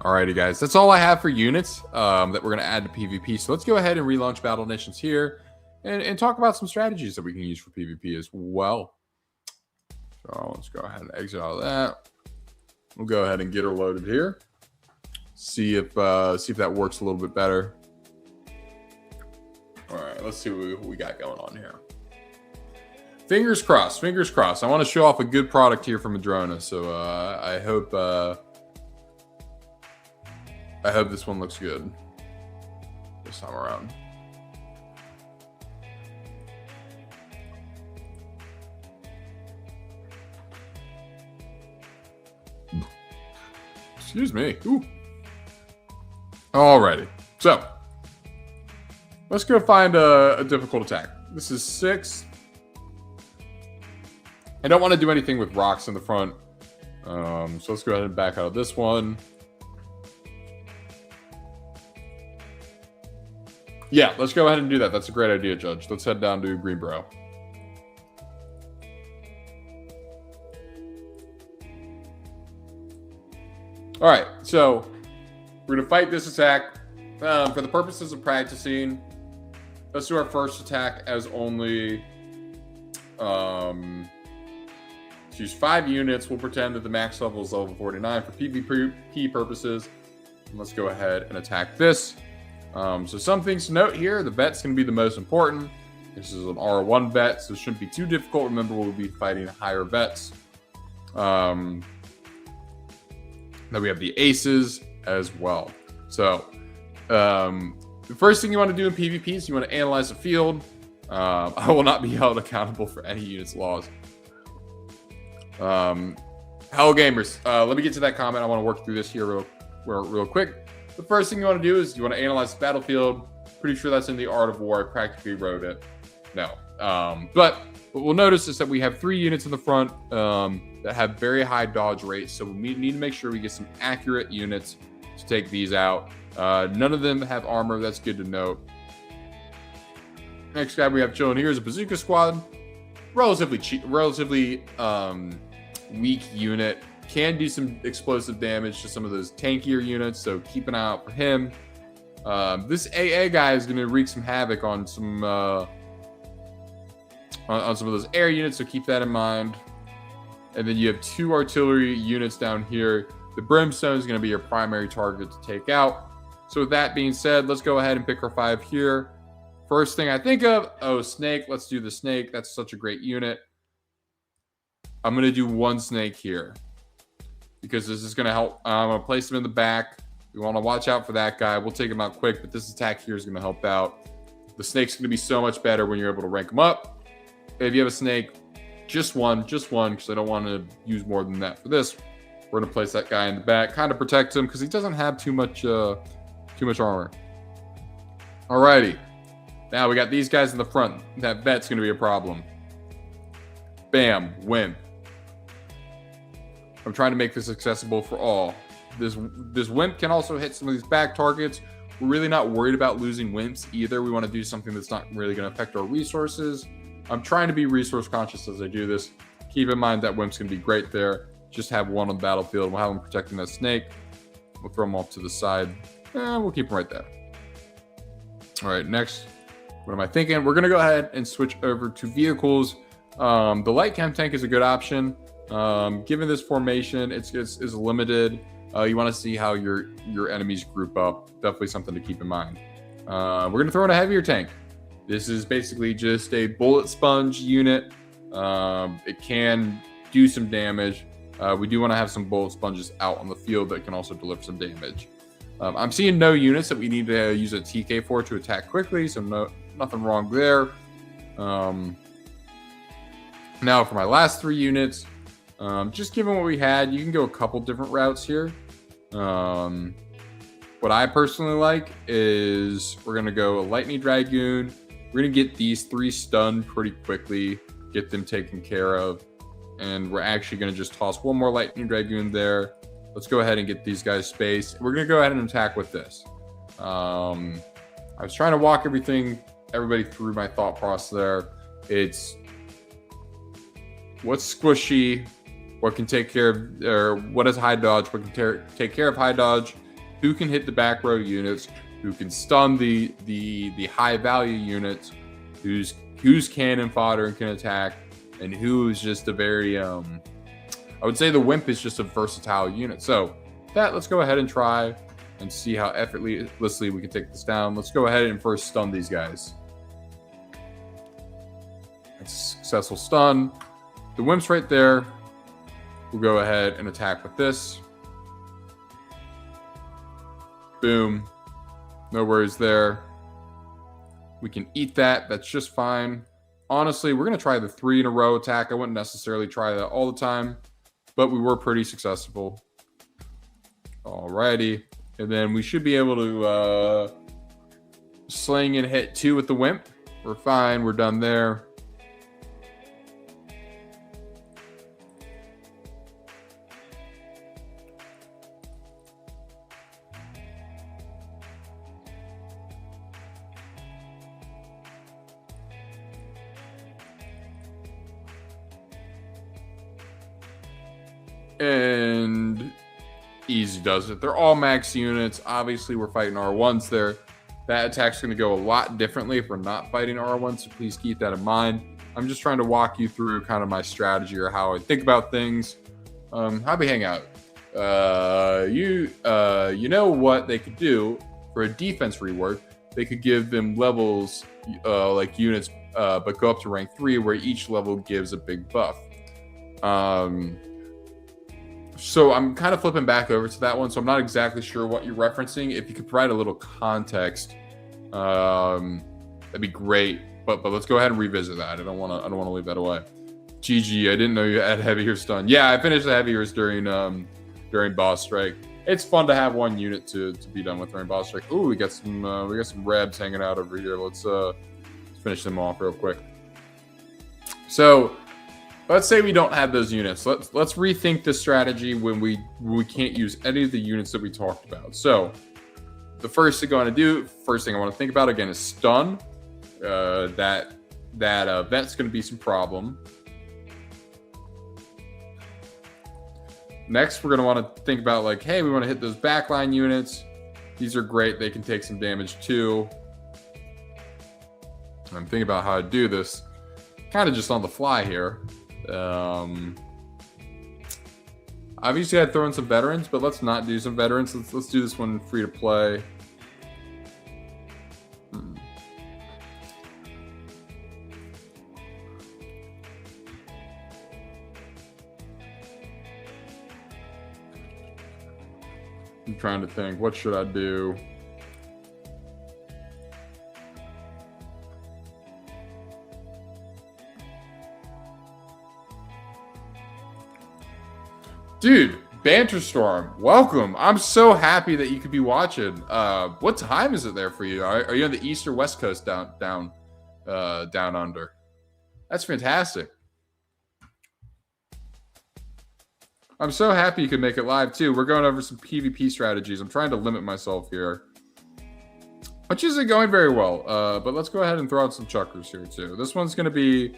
Alrighty, guys, that's all I have for units that we're going to add to PvP. So let's go ahead and relaunch Battle Nations here and talk about some strategies that we can use for PvP as well. So let's go ahead and exit out of that. We'll go ahead and get her loaded here. See if that works a little bit better. All right, let's see what we got going on here. Fingers crossed. Fingers crossed. I want to show off a good product here from Madrona. So I hope this one looks good this time around. Excuse me. Ooh. Alrighty. So let's go find a difficult attack. This is 6. I don't want to do anything with rocks in the front. So let's go ahead and back out of this one. Yeah, let's go ahead and do that. That's a great idea, Judge. Let's head down to Greenboro. All right, so we're going to fight this attack. For the purposes of practicing, let's do our first attack as only... let's use 5 units. We'll pretend that the max level is level 49 for PvP purposes. And let's go ahead and attack this. So some things to note here. The vet's going to be the most important. This is an R1 vet, so it shouldn't be too difficult. Remember, we'll be fighting higher vets. Then we have the aces as well. So the first thing you want to do in PvP is you want to analyze the field. I will not be held accountable for any unit's loss. Hello, gamers. Let me get to that comment. I want to work through this here real quick. The first thing you want to do is you want to analyze the battlefield. Pretty sure that's in the Art of War. I practically wrote it. No. But what we'll notice is that we have 3 units in the front that have very high dodge rates. So we need to make sure we get some accurate units to take these out. None of them have armor. That's good to note. Next guy we have chilling here is a Bazooka Squad. Relatively cheap, relatively weak unit. Can do some explosive damage to some of those tankier units, so keep an eye out for him. This AA guy is going to wreak some havoc on some of those air units, so keep that in mind. And then you have 2 artillery units down here. The Brimstone is going to be your primary target to take out. So with that being said, let's go ahead and pick our 5 here. First thing I think of, oh, Snake. Let's do the Snake. That's such a great unit. I'm going to do 1 Snake here because this is going to help. I'm going to place him in the back. We want to watch out for that guy. We'll take him out quick, but this attack here is going to help out. The Snake's going to be so much better when you're able to rank them up. If you have a Snake, just one, because I don't want to use more than that for this. We're going to place that guy in the back, kind of protect him because he doesn't have too much armor. Alrighty. Now we got these guys in the front. That vet's going to be a problem. Bam, wimp. I'm trying to make this accessible for all. This wimp can also hit some of these back targets. We're really not worried about losing wimps either. We want to do something that's not really going to affect our resources. I'm trying to be resource conscious as I do this. Keep in mind that wimp's going to be great there. Just have one on the battlefield. We'll have him protecting that Snake. We'll throw him off to the side. We'll keep him right there. All right, next. What am I thinking? We're going to go ahead and switch over to vehicles. The light chem tank is a good option. Given this formation, it's limited. You want to see how your enemies group up. Definitely something to keep in mind. We're going to throw in a heavier tank. This is basically just a bullet sponge unit. It can do some damage. We do want to have some bullet sponges out on the field that can also deliver some damage. I'm seeing no units that we need to use a TK for to attack quickly, so nothing wrong there. Now for my last 3 units, just given what we had, you can go a couple different routes here. What I personally like is we're going to go a Lightning Dragoon. We're going to get these 3 stunned pretty quickly, get them taken care of. And we're actually going to just toss 1 more Lightning Dragoon there. Let's go ahead and get these guys spaced. We're going to go ahead and attack with this. I was trying to walk everybody through my thought process there. It's what's squishy, what can take care of, or what is high dodge, what can take care of high dodge, who can hit the back row units, who can stun the high value units, who's cannon fodder and can attack, and who is just a very I would say the wimp is just a versatile unit. So let's go ahead and try and see how effortlessly we can take this down. Let's go ahead and first stun these guys. It's a successful stun. The wimp's right there. We'll go ahead and attack with this. Boom. No worries there. We can eat that. That's just fine. Honestly, we're going to try the 3 in a row attack. I wouldn't necessarily try that all the time, but we were pretty successful. Alrighty. And then we should be able to sling and hit 2 with the wimp. We're fine. We're done there. And easy does it. They're all max units. Obviously, we're fighting R1s there. That attack's going to go a lot differently if we're not fighting R1s, so please keep that in mind. I'm just trying to walk you through kind of my strategy or how I think about things. How'd we hang out? You know what they could do for a defense rework? They could give them levels like units, but go up to rank 3 where each level gives a big buff. So I'm kind of flipping back over to that one, so I'm not exactly sure what you're referencing. If you could provide a little context, that'd be great. But let's go ahead and revisit that. I don't want to leave that away. GG, I didn't know you had heavier stun. Yeah, I finished the heaviers during boss strike. It's fun to have 1 unit to be done with during boss strike. Ooh, we got some rebs hanging out over here. Let's finish them off real quick. So let's say we don't have those units. Let's rethink this strategy when we can't use any of the units that we talked about. So the first thing I want to think about again is stun. That vet's going to be some problem. Next, we're going to want to think about like, hey, we want to hit those backline units. These are great. They can take some damage too. I'm thinking about how to do this kind of just on the fly here. Obviously, I'd throw in some veterans, but let's not do some veterans. Let's do this one free to play. I'm trying to think. What should I do? Dude, Banterstorm, welcome. I'm so happy that you could be watching. What time is it there for you? Are you on the east or west coast down under? That's fantastic. I'm so happy you could make it live too. We're going over some PvP strategies. I'm trying to limit myself here, which isn't going very well. But let's go ahead and throw out some chuckers here too. This one's going to be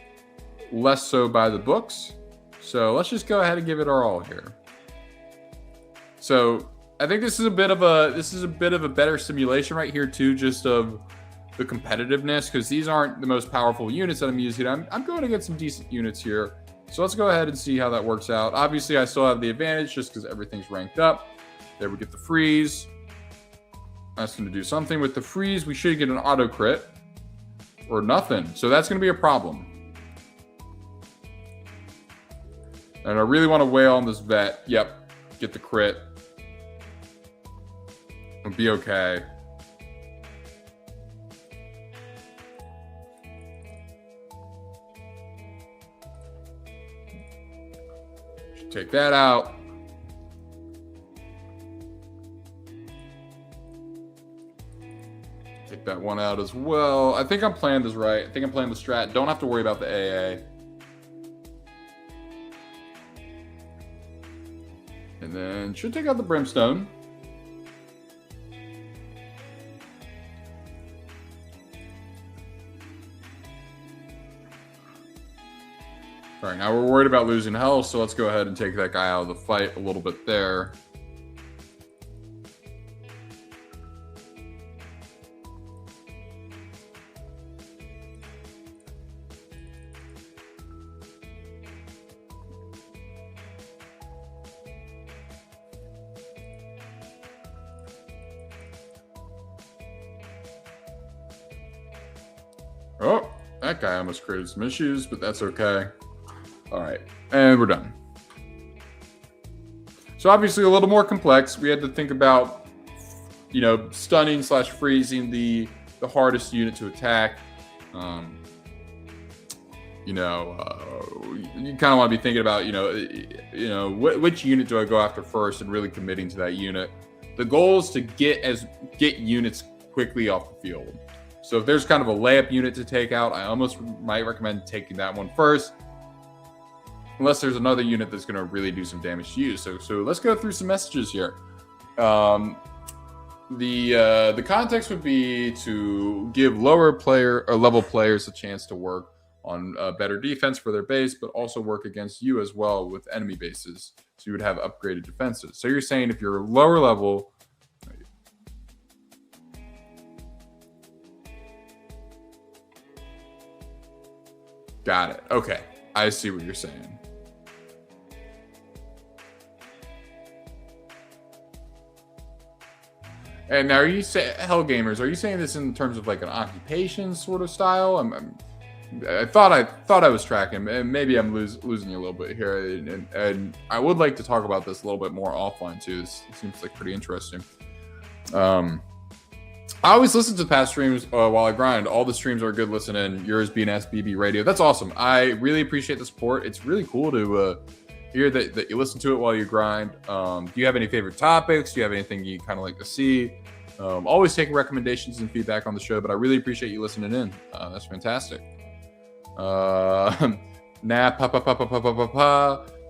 less so by the books. So let's just go ahead and give it our all here. So I think this is a bit of a better simulation right here too, just of the competitiveness, because these aren't the most powerful units that I'm using. I'm going to get some decent units here. So let's go ahead and see how that works out. Obviously, I still have the advantage just because everything's ranked up. There we get the freeze. That's going to do something. With the freeze, we should get an auto crit or nothing. So that's going to be a problem. And I really want to wail on this vet. Yep. Get the crit. It'll be okay. Should take that out. Take that one out as well. I think I'm playing this right. I think I'm playing the strat. Don't have to worry about the AA. And then should take out the Brimstone. All right, now we're worried about losing health, so let's go ahead and take that guy out of the fight a little bit there. Oh, that guy almost created some issues, but that's okay. All right, and we're done. So obviously a little more complex. We had to think about, stunning / freezing the hardest unit to attack. You kind of want to be thinking about, which unit do I go after first, and really committing to that unit. The goal is to get units quickly off the field. So if there's kind of a layup unit to take out, I almost might recommend taking that one first, unless there's another unit that's going to really do some damage to you. So let's go through some messages here. The context would be to give lower player or level players a chance to work on better defense for their base, but also work against you as well with enemy bases. So you would have upgraded defenses. So you're saying if you're lower level, got it. Okay, I see what you're saying. And now, are you saying, Hell Gamers, are you saying this in terms of like an occupation sort of style? I thought I was tracking, and maybe I'm losing you a little bit here. And I would like to talk about this a little bit more offline too. This seems like pretty interesting. I always listen to past streams while I grind. All the streams are good listening. Yours being SBB Radio. That's awesome. I really appreciate the support. It's really cool to hear that you listen to it while you grind. Do you have any favorite topics? Do you have anything you kind of like to see? Always taking recommendations and feedback on the show, but I really appreciate you listening in. That's fantastic.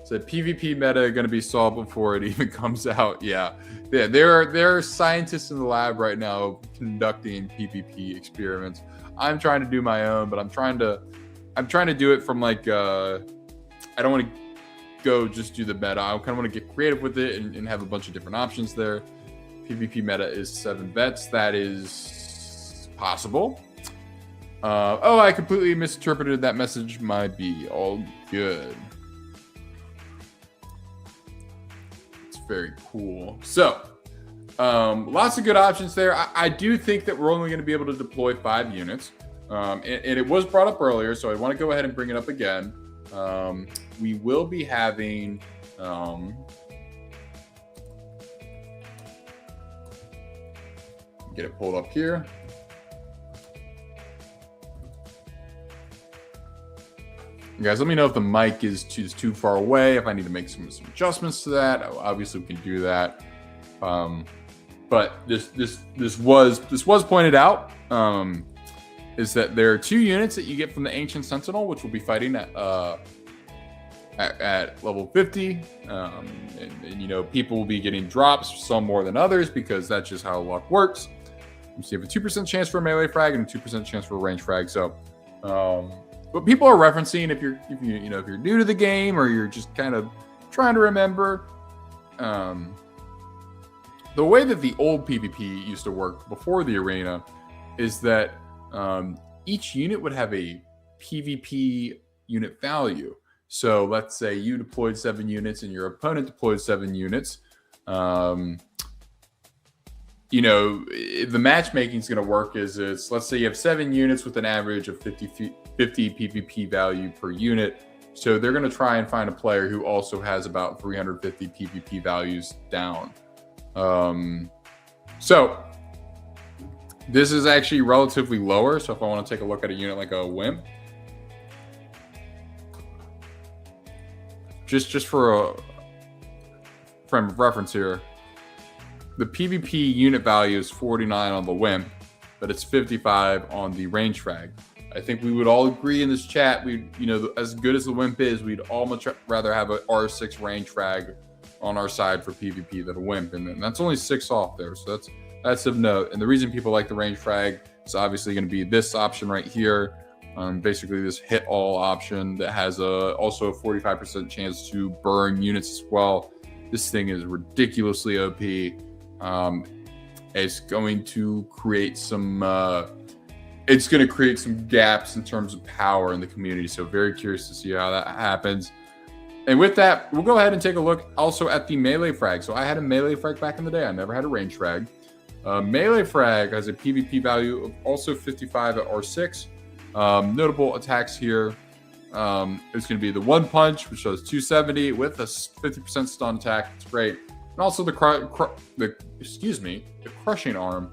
Said PvP meta going to be solved before it even comes out. Yeah, there are scientists in the lab right now conducting PvP experiments. I'm trying to do my own, but I'm trying to do it from like I don't want to go just do the meta. I kind of want to get creative with it and have a bunch of different options there. PvP meta is 7 vets. That is possible. I completely misinterpreted that message. Might be all good. very cool. So, lots of good options there. I do think that we're only going to be able to deploy 5 units. And it was brought up earlier, so I want to go ahead and bring it up again. We will be having get it pulled up here. You guys, let me know if the mic is too far away, if I need to make some adjustments to that. Obviously, we can do that. But this was pointed out. Is that there are 2 units that you get from the Ancient Sentinel, which will be fighting at level 50. And you know, people will be getting drops, some more than others, because that's just how luck works. So you have a 2% chance for a melee frag and a 2% chance for a range frag. So, what people are referencing, if you're new to the game or you're just kind of trying to remember, the way that the old PvP used to work before the arena is that each unit would have a PvP unit value. So let's say you deployed 7 units and your opponent deployed 7 units. You know, the matchmaking is going to work is let's say you have 7 units with an average of 50 PvP value per unit. So they're going to try and find a player who also has about 350 PvP values down. So this is actually relatively lower. So if I want to take a look at a unit like a Wimp, just for a frame of reference here, the PvP unit value is 49 on the Wimp, but it's 55 on the range frag. I think we would all agree in this chat, as good as the Wimp is, we'd all much rather have a R6 range frag on our side for PvP than a Wimp, and that's only 6 off there, so that's of note. And the reason people like the range frag is obviously going to be this option right here, basically this hit all option that has also a 45% chance to burn units as well. This thing is ridiculously OP. It's going to create some gaps in terms of power in the community. So very curious to see how that happens. And with that, we'll go ahead and take a look also at the melee frag. So I had a melee frag back in the day. I never had a range frag. Melee frag has a PvP value of also 55 at R6. Notable attacks here. It's going to be the one punch, which does 270 with a 50% stun attack. It's great. And also the crushing arm,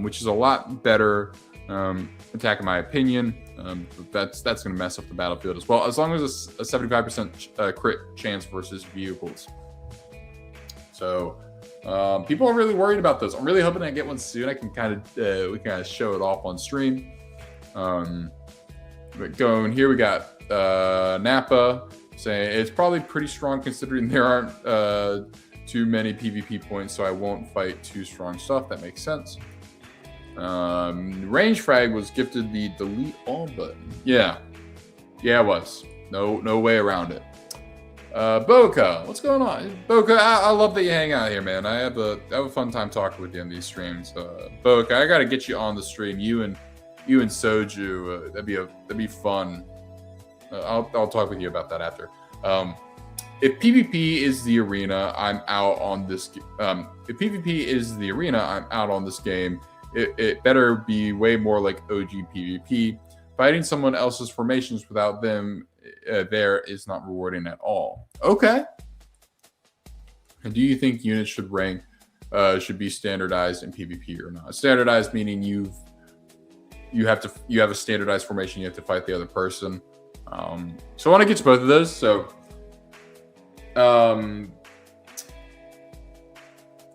which is a lot better attack in my opinion. That's going to mess up the battlefield as well, as long as it's a 75% crit chance versus vehicles. So people are really worried about those. I'm really hoping I get one soon. I can we can show it off on stream. But going here, we got Napa saying it's probably pretty strong considering there aren't too many PvP points, so I won't fight too strong stuff. That makes sense. Range frag was gifted the delete all button. Yeah, it was. No way around it. Boca, what's going on? Boca, I love that you hang out here, man. I have a fun time talking with you on these streams. Boca, I gotta get you on the stream. You and Soju, that'd be fun. I'll talk with you about that after. If PvP is the arena, I'm out on this. If PvP is the arena, I'm out on this game. It better be way more like OG PvP. Fighting someone else's formations without them there is not rewarding at all. Okay. And do you think units should should be standardized in PvP or not? Standardized meaning you have a standardized formation. You have to fight the other person. So I want to get to both of those. So,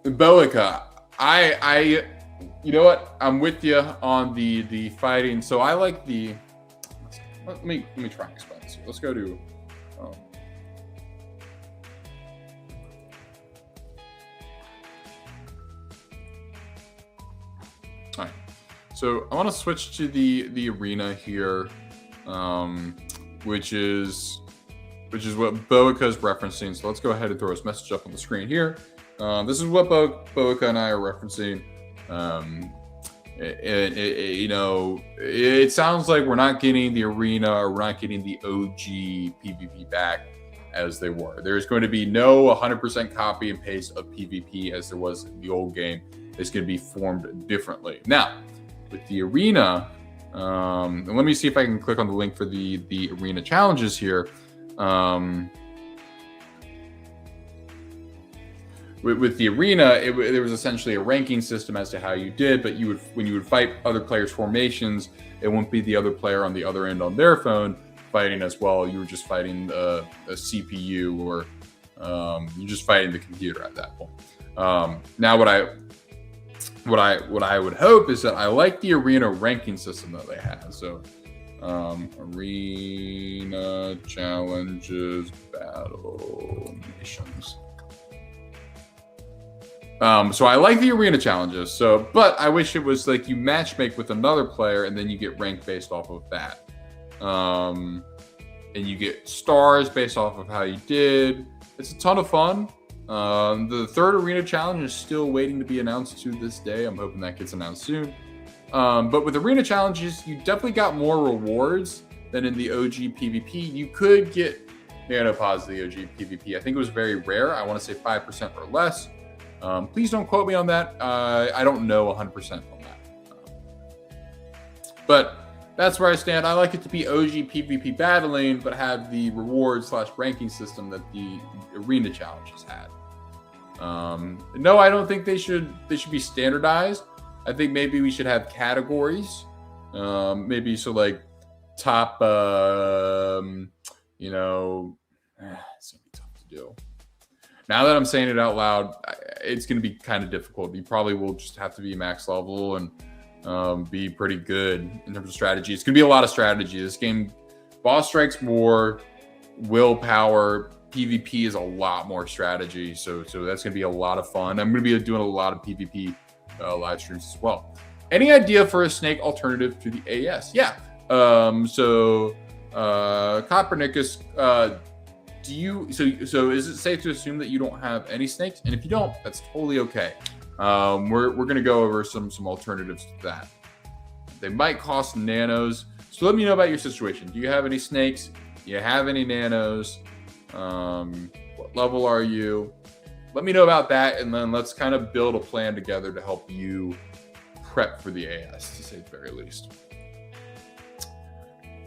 Boica, you know what? I'm with you on the fighting. So I like the. Let me try and explain this. Let's go to. All right. So I want to switch to the arena here, which is what Boica is referencing. So let's go ahead and throw his message up on the screen here. This is what Boica and I are referencing. It sounds like we're not getting the arena or we're not getting the OG PvP back. as they were. There's going to be no 100% copy and paste of PvP as there was in the old game. It's going to be formed differently. Now, with the arena, and let me see if I can click on the link for the arena challenges here. With the arena, there was essentially a ranking system as to how you did, but when you would fight other players' formations, it wouldn't be the other player on the other end on their phone fighting as well. You were just fighting a CPU, or you're just fighting the computer at that point. Now, what I would hope is that I like the arena ranking system that they have. So, arena challenges, battle nations. So I like the arena challenges. But I wish it was like you matchmake with another player and then you get ranked based off of that. And you get stars based off of how you did. It's a ton of fun. The third arena challenge is still waiting to be announced to this day. I'm hoping that gets announced soon. But with arena challenges, you definitely got more rewards than in the OG PvP. You could get nanopods in the OG PvP. I think it was very rare. I want to say 5% or less. Please don't quote me on that. I don't know 100% on that. But that's where I stand. I like it to be OG PvP battling, but have the reward/ranking system that the arena challenges had. No, I don't think they should be standardized. I think maybe we should have categories. Maybe so like top, it's gonna be tough to do. Now that I'm saying it out loud, it's going to be kind of difficult. You probably will just have to be max level and be pretty good in terms of strategy. It's going to be a lot of strategy. This game, boss strikes more, willpower. PvP is a lot more strategy. So that's going to be a lot of fun. I'm going to be doing a lot of PvP live streams as well. Any idea for a snake alternative to the AS? Yeah. Copernicus, so is it safe to assume that you don't have any snakes? And if you don't, that's totally okay. We're gonna go over some alternatives to that. They might cost nanos. So let me know about your situation. Do you have any snakes? Do you have any nanos? What level are you? Let me know about that, and then let's kind of build a plan together to help you prep for the AS, to say the very least.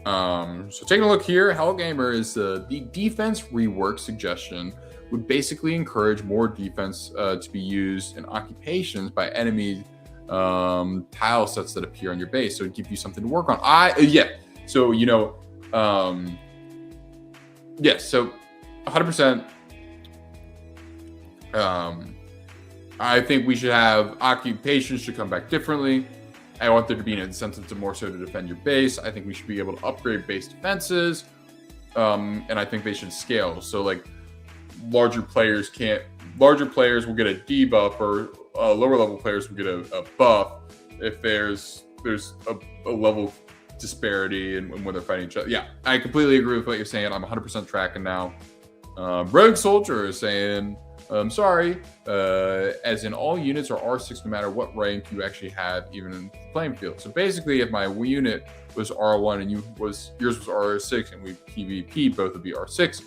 So taking a look here, Hell Gamer is the defense rework suggestion would basically encourage more defense to be used in occupations by enemy tile sets that appear on your base. So it'd give you something to work on. So 100%. I think we should have occupations should come back differently. I want there to be an incentive to more so to defend your base. I think we should be able to upgrade base defenses. And I think they should scale. So like larger players will get a debuff, or lower level players will get a buff if there's a level disparity and when they're fighting each other. Yeah, I completely agree with what you're saying. I'm 100% tracking now. Rogue Soldier is saying, sorry, as in all units are R6 no matter what rank you actually have, even in the playing field. So basically, if my unit was R1 and yours was R6 and we PvP, both would be R6.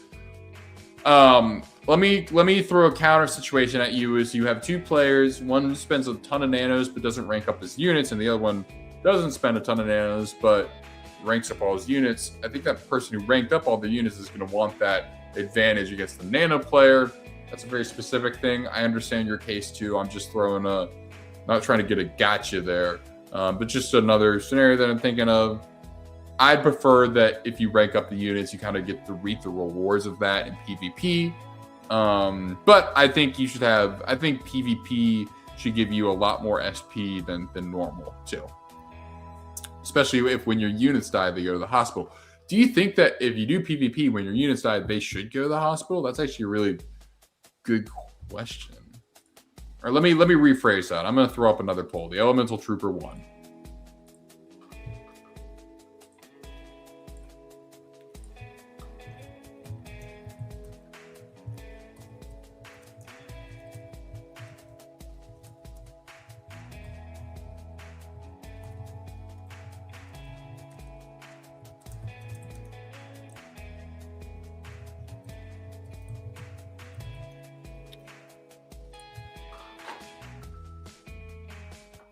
Let me throw a counter situation at you. Is you have two players, one spends a ton of nanos but doesn't rank up his units, and the other one doesn't spend a ton of nanos but ranks up all his units. I think that person who ranked up all the units is going to want that advantage against the nano player. That's a very specific thing. I understand your case too. I'm just not trying to get a gotcha there, but just another scenario that I'm thinking of. I'd prefer that if you rank up the units, you kind of get to reap the rewards of that in PvP. But I think PvP should give you a lot more SP than normal too. Especially if when your units die, they go to the hospital. Do you think that if you do PvP, when your units die, they should go to the hospital? That's actually a really good question. All right, let me rephrase that. I'm going to throw up another poll. The Elemental Trooper won.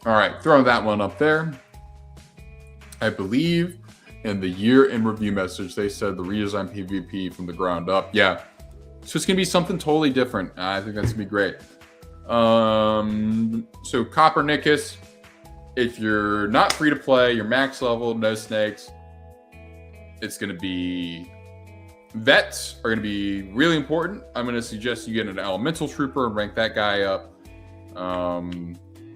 All right, throwing that one up there. I believe in the year in review message, they said the redesign PvP from the ground up. Yeah, so it's gonna be something totally different. I think that's gonna be great. So Copernicus, if you're not free to play, you're max level, no snakes, it's gonna be vets are gonna be really important. I'm gonna suggest you get an elemental trooper and rank that guy up.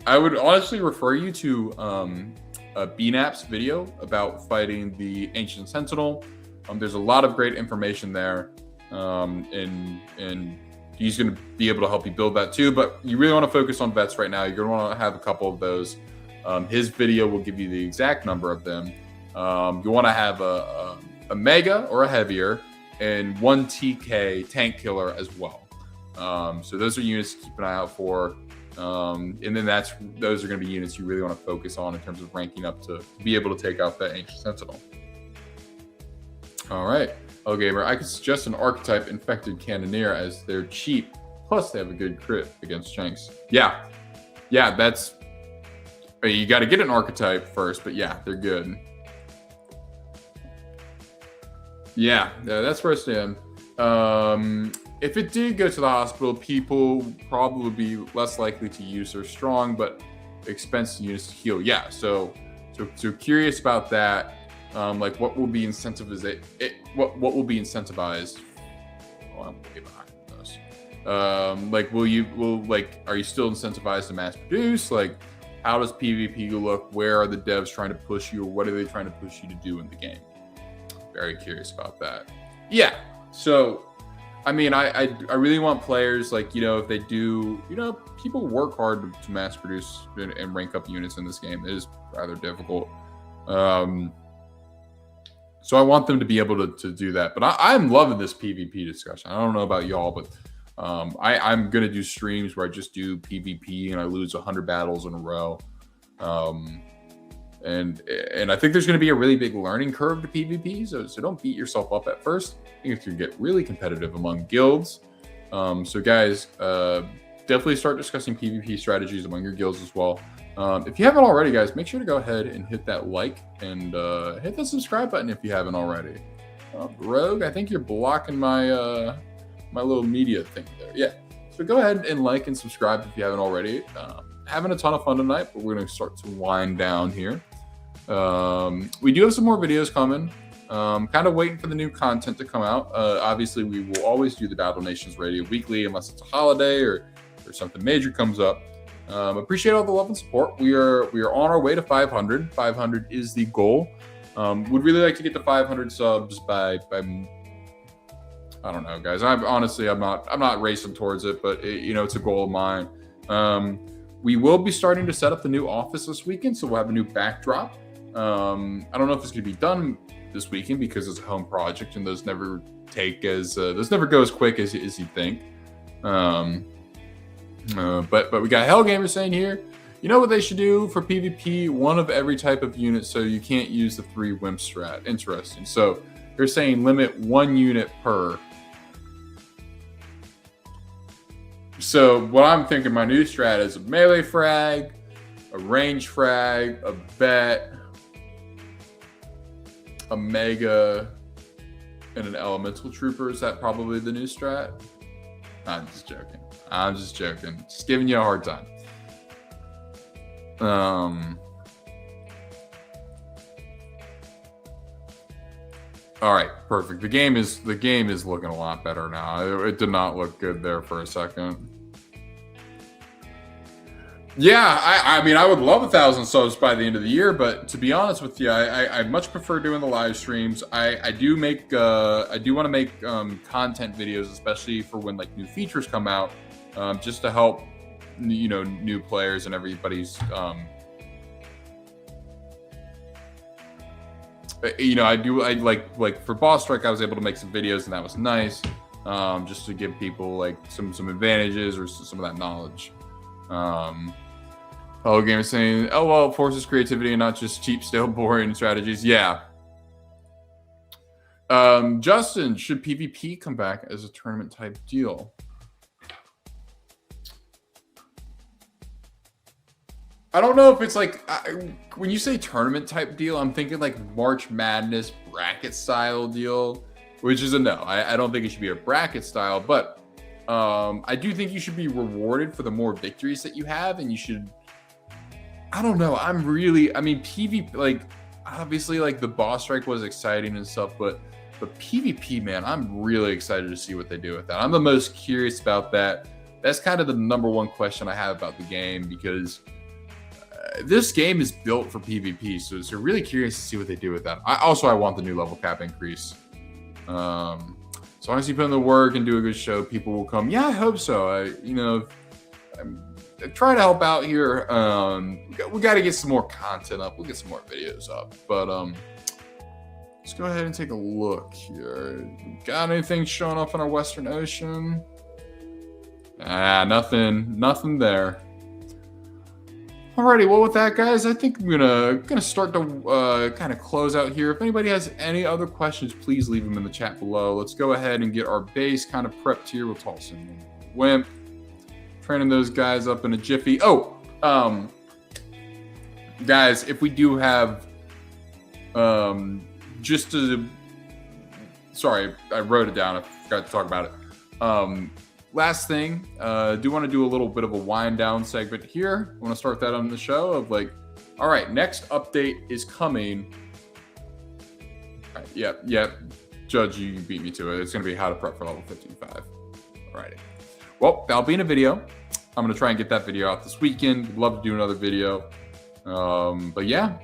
I would honestly refer you to BNAP's video about fighting the Ancient Sentinel. There's a lot of great information there, and he's going to be able to help you build that too. But you really want to focus on vets right now. You're going to want to have a couple of those. His video will give you the exact number of them. You want to have a mega or a heavier and 1 TK tank killer as well. So those are units to keep an eye out for. And then those are going to be units you really want to focus on in terms of ranking up to be able to take out that Ancient Sentinel. All right. Oh, Gamer, I could suggest an archetype Infected Cannoneer as they're cheap. Plus, they have a good crit against Shanks. Yeah, that's... You got to get an archetype first, but yeah, they're good. Yeah, that's where I stand. If it did go to the hospital, people probably would be less likely to use their strong but expensive units to heal. Yeah, so curious about that. Like what will be incentivized? What will be incentivized? Oh, I'm way behind this. Are you still incentivized to mass produce? Like, how does PvP look? Where are the devs trying to push you, or what are they trying to push you to do in the game? Very curious about that. Yeah, so. I mean, I really want players, like, if they do, people work hard to mass produce and rank up units in this game. It is rather difficult. So I want them to be able to do that. But I'm loving this PvP discussion. I don't know about y'all, but I'm going to do streams where I just do PvP and I lose 100 battles in a row. And I think there's going to be a really big learning curve to PvP, so don't beat yourself up at first. I think it's going to get really competitive among guilds. So guys, definitely start discussing PvP strategies among your guilds as well. If you haven't already, guys, make sure to go ahead and hit that like and hit the subscribe button if you haven't already. Rogue, I think you're blocking my my little media thing there. Yeah, so go ahead and like and subscribe if you haven't already. Having a ton of fun tonight, but we're going to start to wind down here. We do have some more videos coming. Kind of waiting for the new content to come out. Obviously, we will always do the Battle Nations Radio weekly unless it's a holiday or something major comes up. Appreciate all the love and support. We are on our way to 500. 500 is the goal. Would really like to get to 500 subs by I don't know, guys. I'm not racing towards it, but it's a goal of mine. We will be starting to set up the new office this weekend, so we'll have a new backdrop. I don't know if it's going to be done this weekend because it's a home project, and those never go as quick as you think. But we got Hellgamer saying here, you know what they should do for PvP? One of every type of unit, so you can't use the 3 wimp strat. Interesting. So they're saying limit 1 unit per. So what I'm thinking, my new strat is a melee frag, a range frag, a vet, a mega, and an elemental trooper. Is that probably the new strat? I'm just joking. Just giving you a hard time. All right, perfect. The game is looking a lot better now. It did not look good there for a second. Yeah, I mean, I would love 1,000 subs by the end of the year, but to be honest with you, I much prefer doing the live streams. I do want to make content videos, especially for when like new features come out, just to help new players and everybody's. I like for Boss Strike, I was able to make some videos, and that was nice, just to give people like some advantages or some of that knowledge. Game is saying, it forces creativity and not just cheap, stale, boring strategies. Yeah. Justin, should PvP come back as a tournament type deal? I don't know if it's like when you say tournament type deal, I'm thinking like March Madness bracket style deal, which is a no. I don't think it should be a bracket style, but I do think you should be rewarded for the more victories that you have, and you should. I don't know. I mean, PvP, like obviously, like the boss strike was exciting and stuff, but PvP, man, I'm really excited to see what they do with that. I'm the most curious about that. That's kind of the number one question I have about the game, because this game is built for PvP, so really curious to see what they do with that. I want the new level cap increase. So long as you put in the work and do a good show, people will come. Yeah, I hope so. I'm trying to help out here. We got to get some more content up. We'll get some more videos up. But let's go ahead and take a look here. Got anything showing up in our Western Ocean? Nothing there. Alrighty, well with that, guys, I think I'm gonna start to kind of close out here. If anybody has any other questions, please leave them in the chat below. Let's go ahead and get our base kind of prepped here. We'll toss in Wimp, training those guys up in a jiffy. Oh, guys, if we do have sorry, I wrote it down. I forgot to talk about it. Last thing, do want to do a little bit of a wind down segment here. I want to start that on the show of like, all right, next update is coming. All right, yeah, Judge, you beat me to it. It's going to be how to prep for level 55. All right. Well, that'll be in a video. I'm going to try and get that video out this weekend. Would love to do another video. But yeah,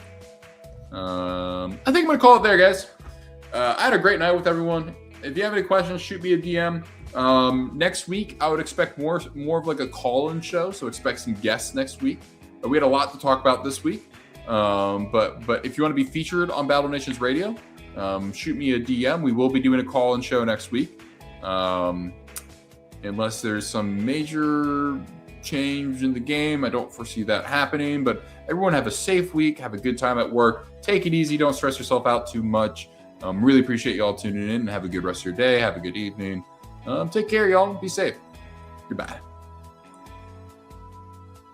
I think I'm going to call it there, guys. I had a great night with everyone. If you have any questions, shoot me a DM. Next week, I would expect more of like a call-in show, so expect some guests next week. We had a lot to talk about this week, but if you want to be featured on Battle Nations Radio, shoot me a DM. We will be doing a call-in show next week, unless there's some major change in the game. I don't foresee that happening, but everyone have a safe week, have a good time at work, take it easy, don't stress yourself out too much. Really appreciate y'all tuning in, and have a good rest of your day. Have a good evening. Take care, y'all. Be safe. Goodbye.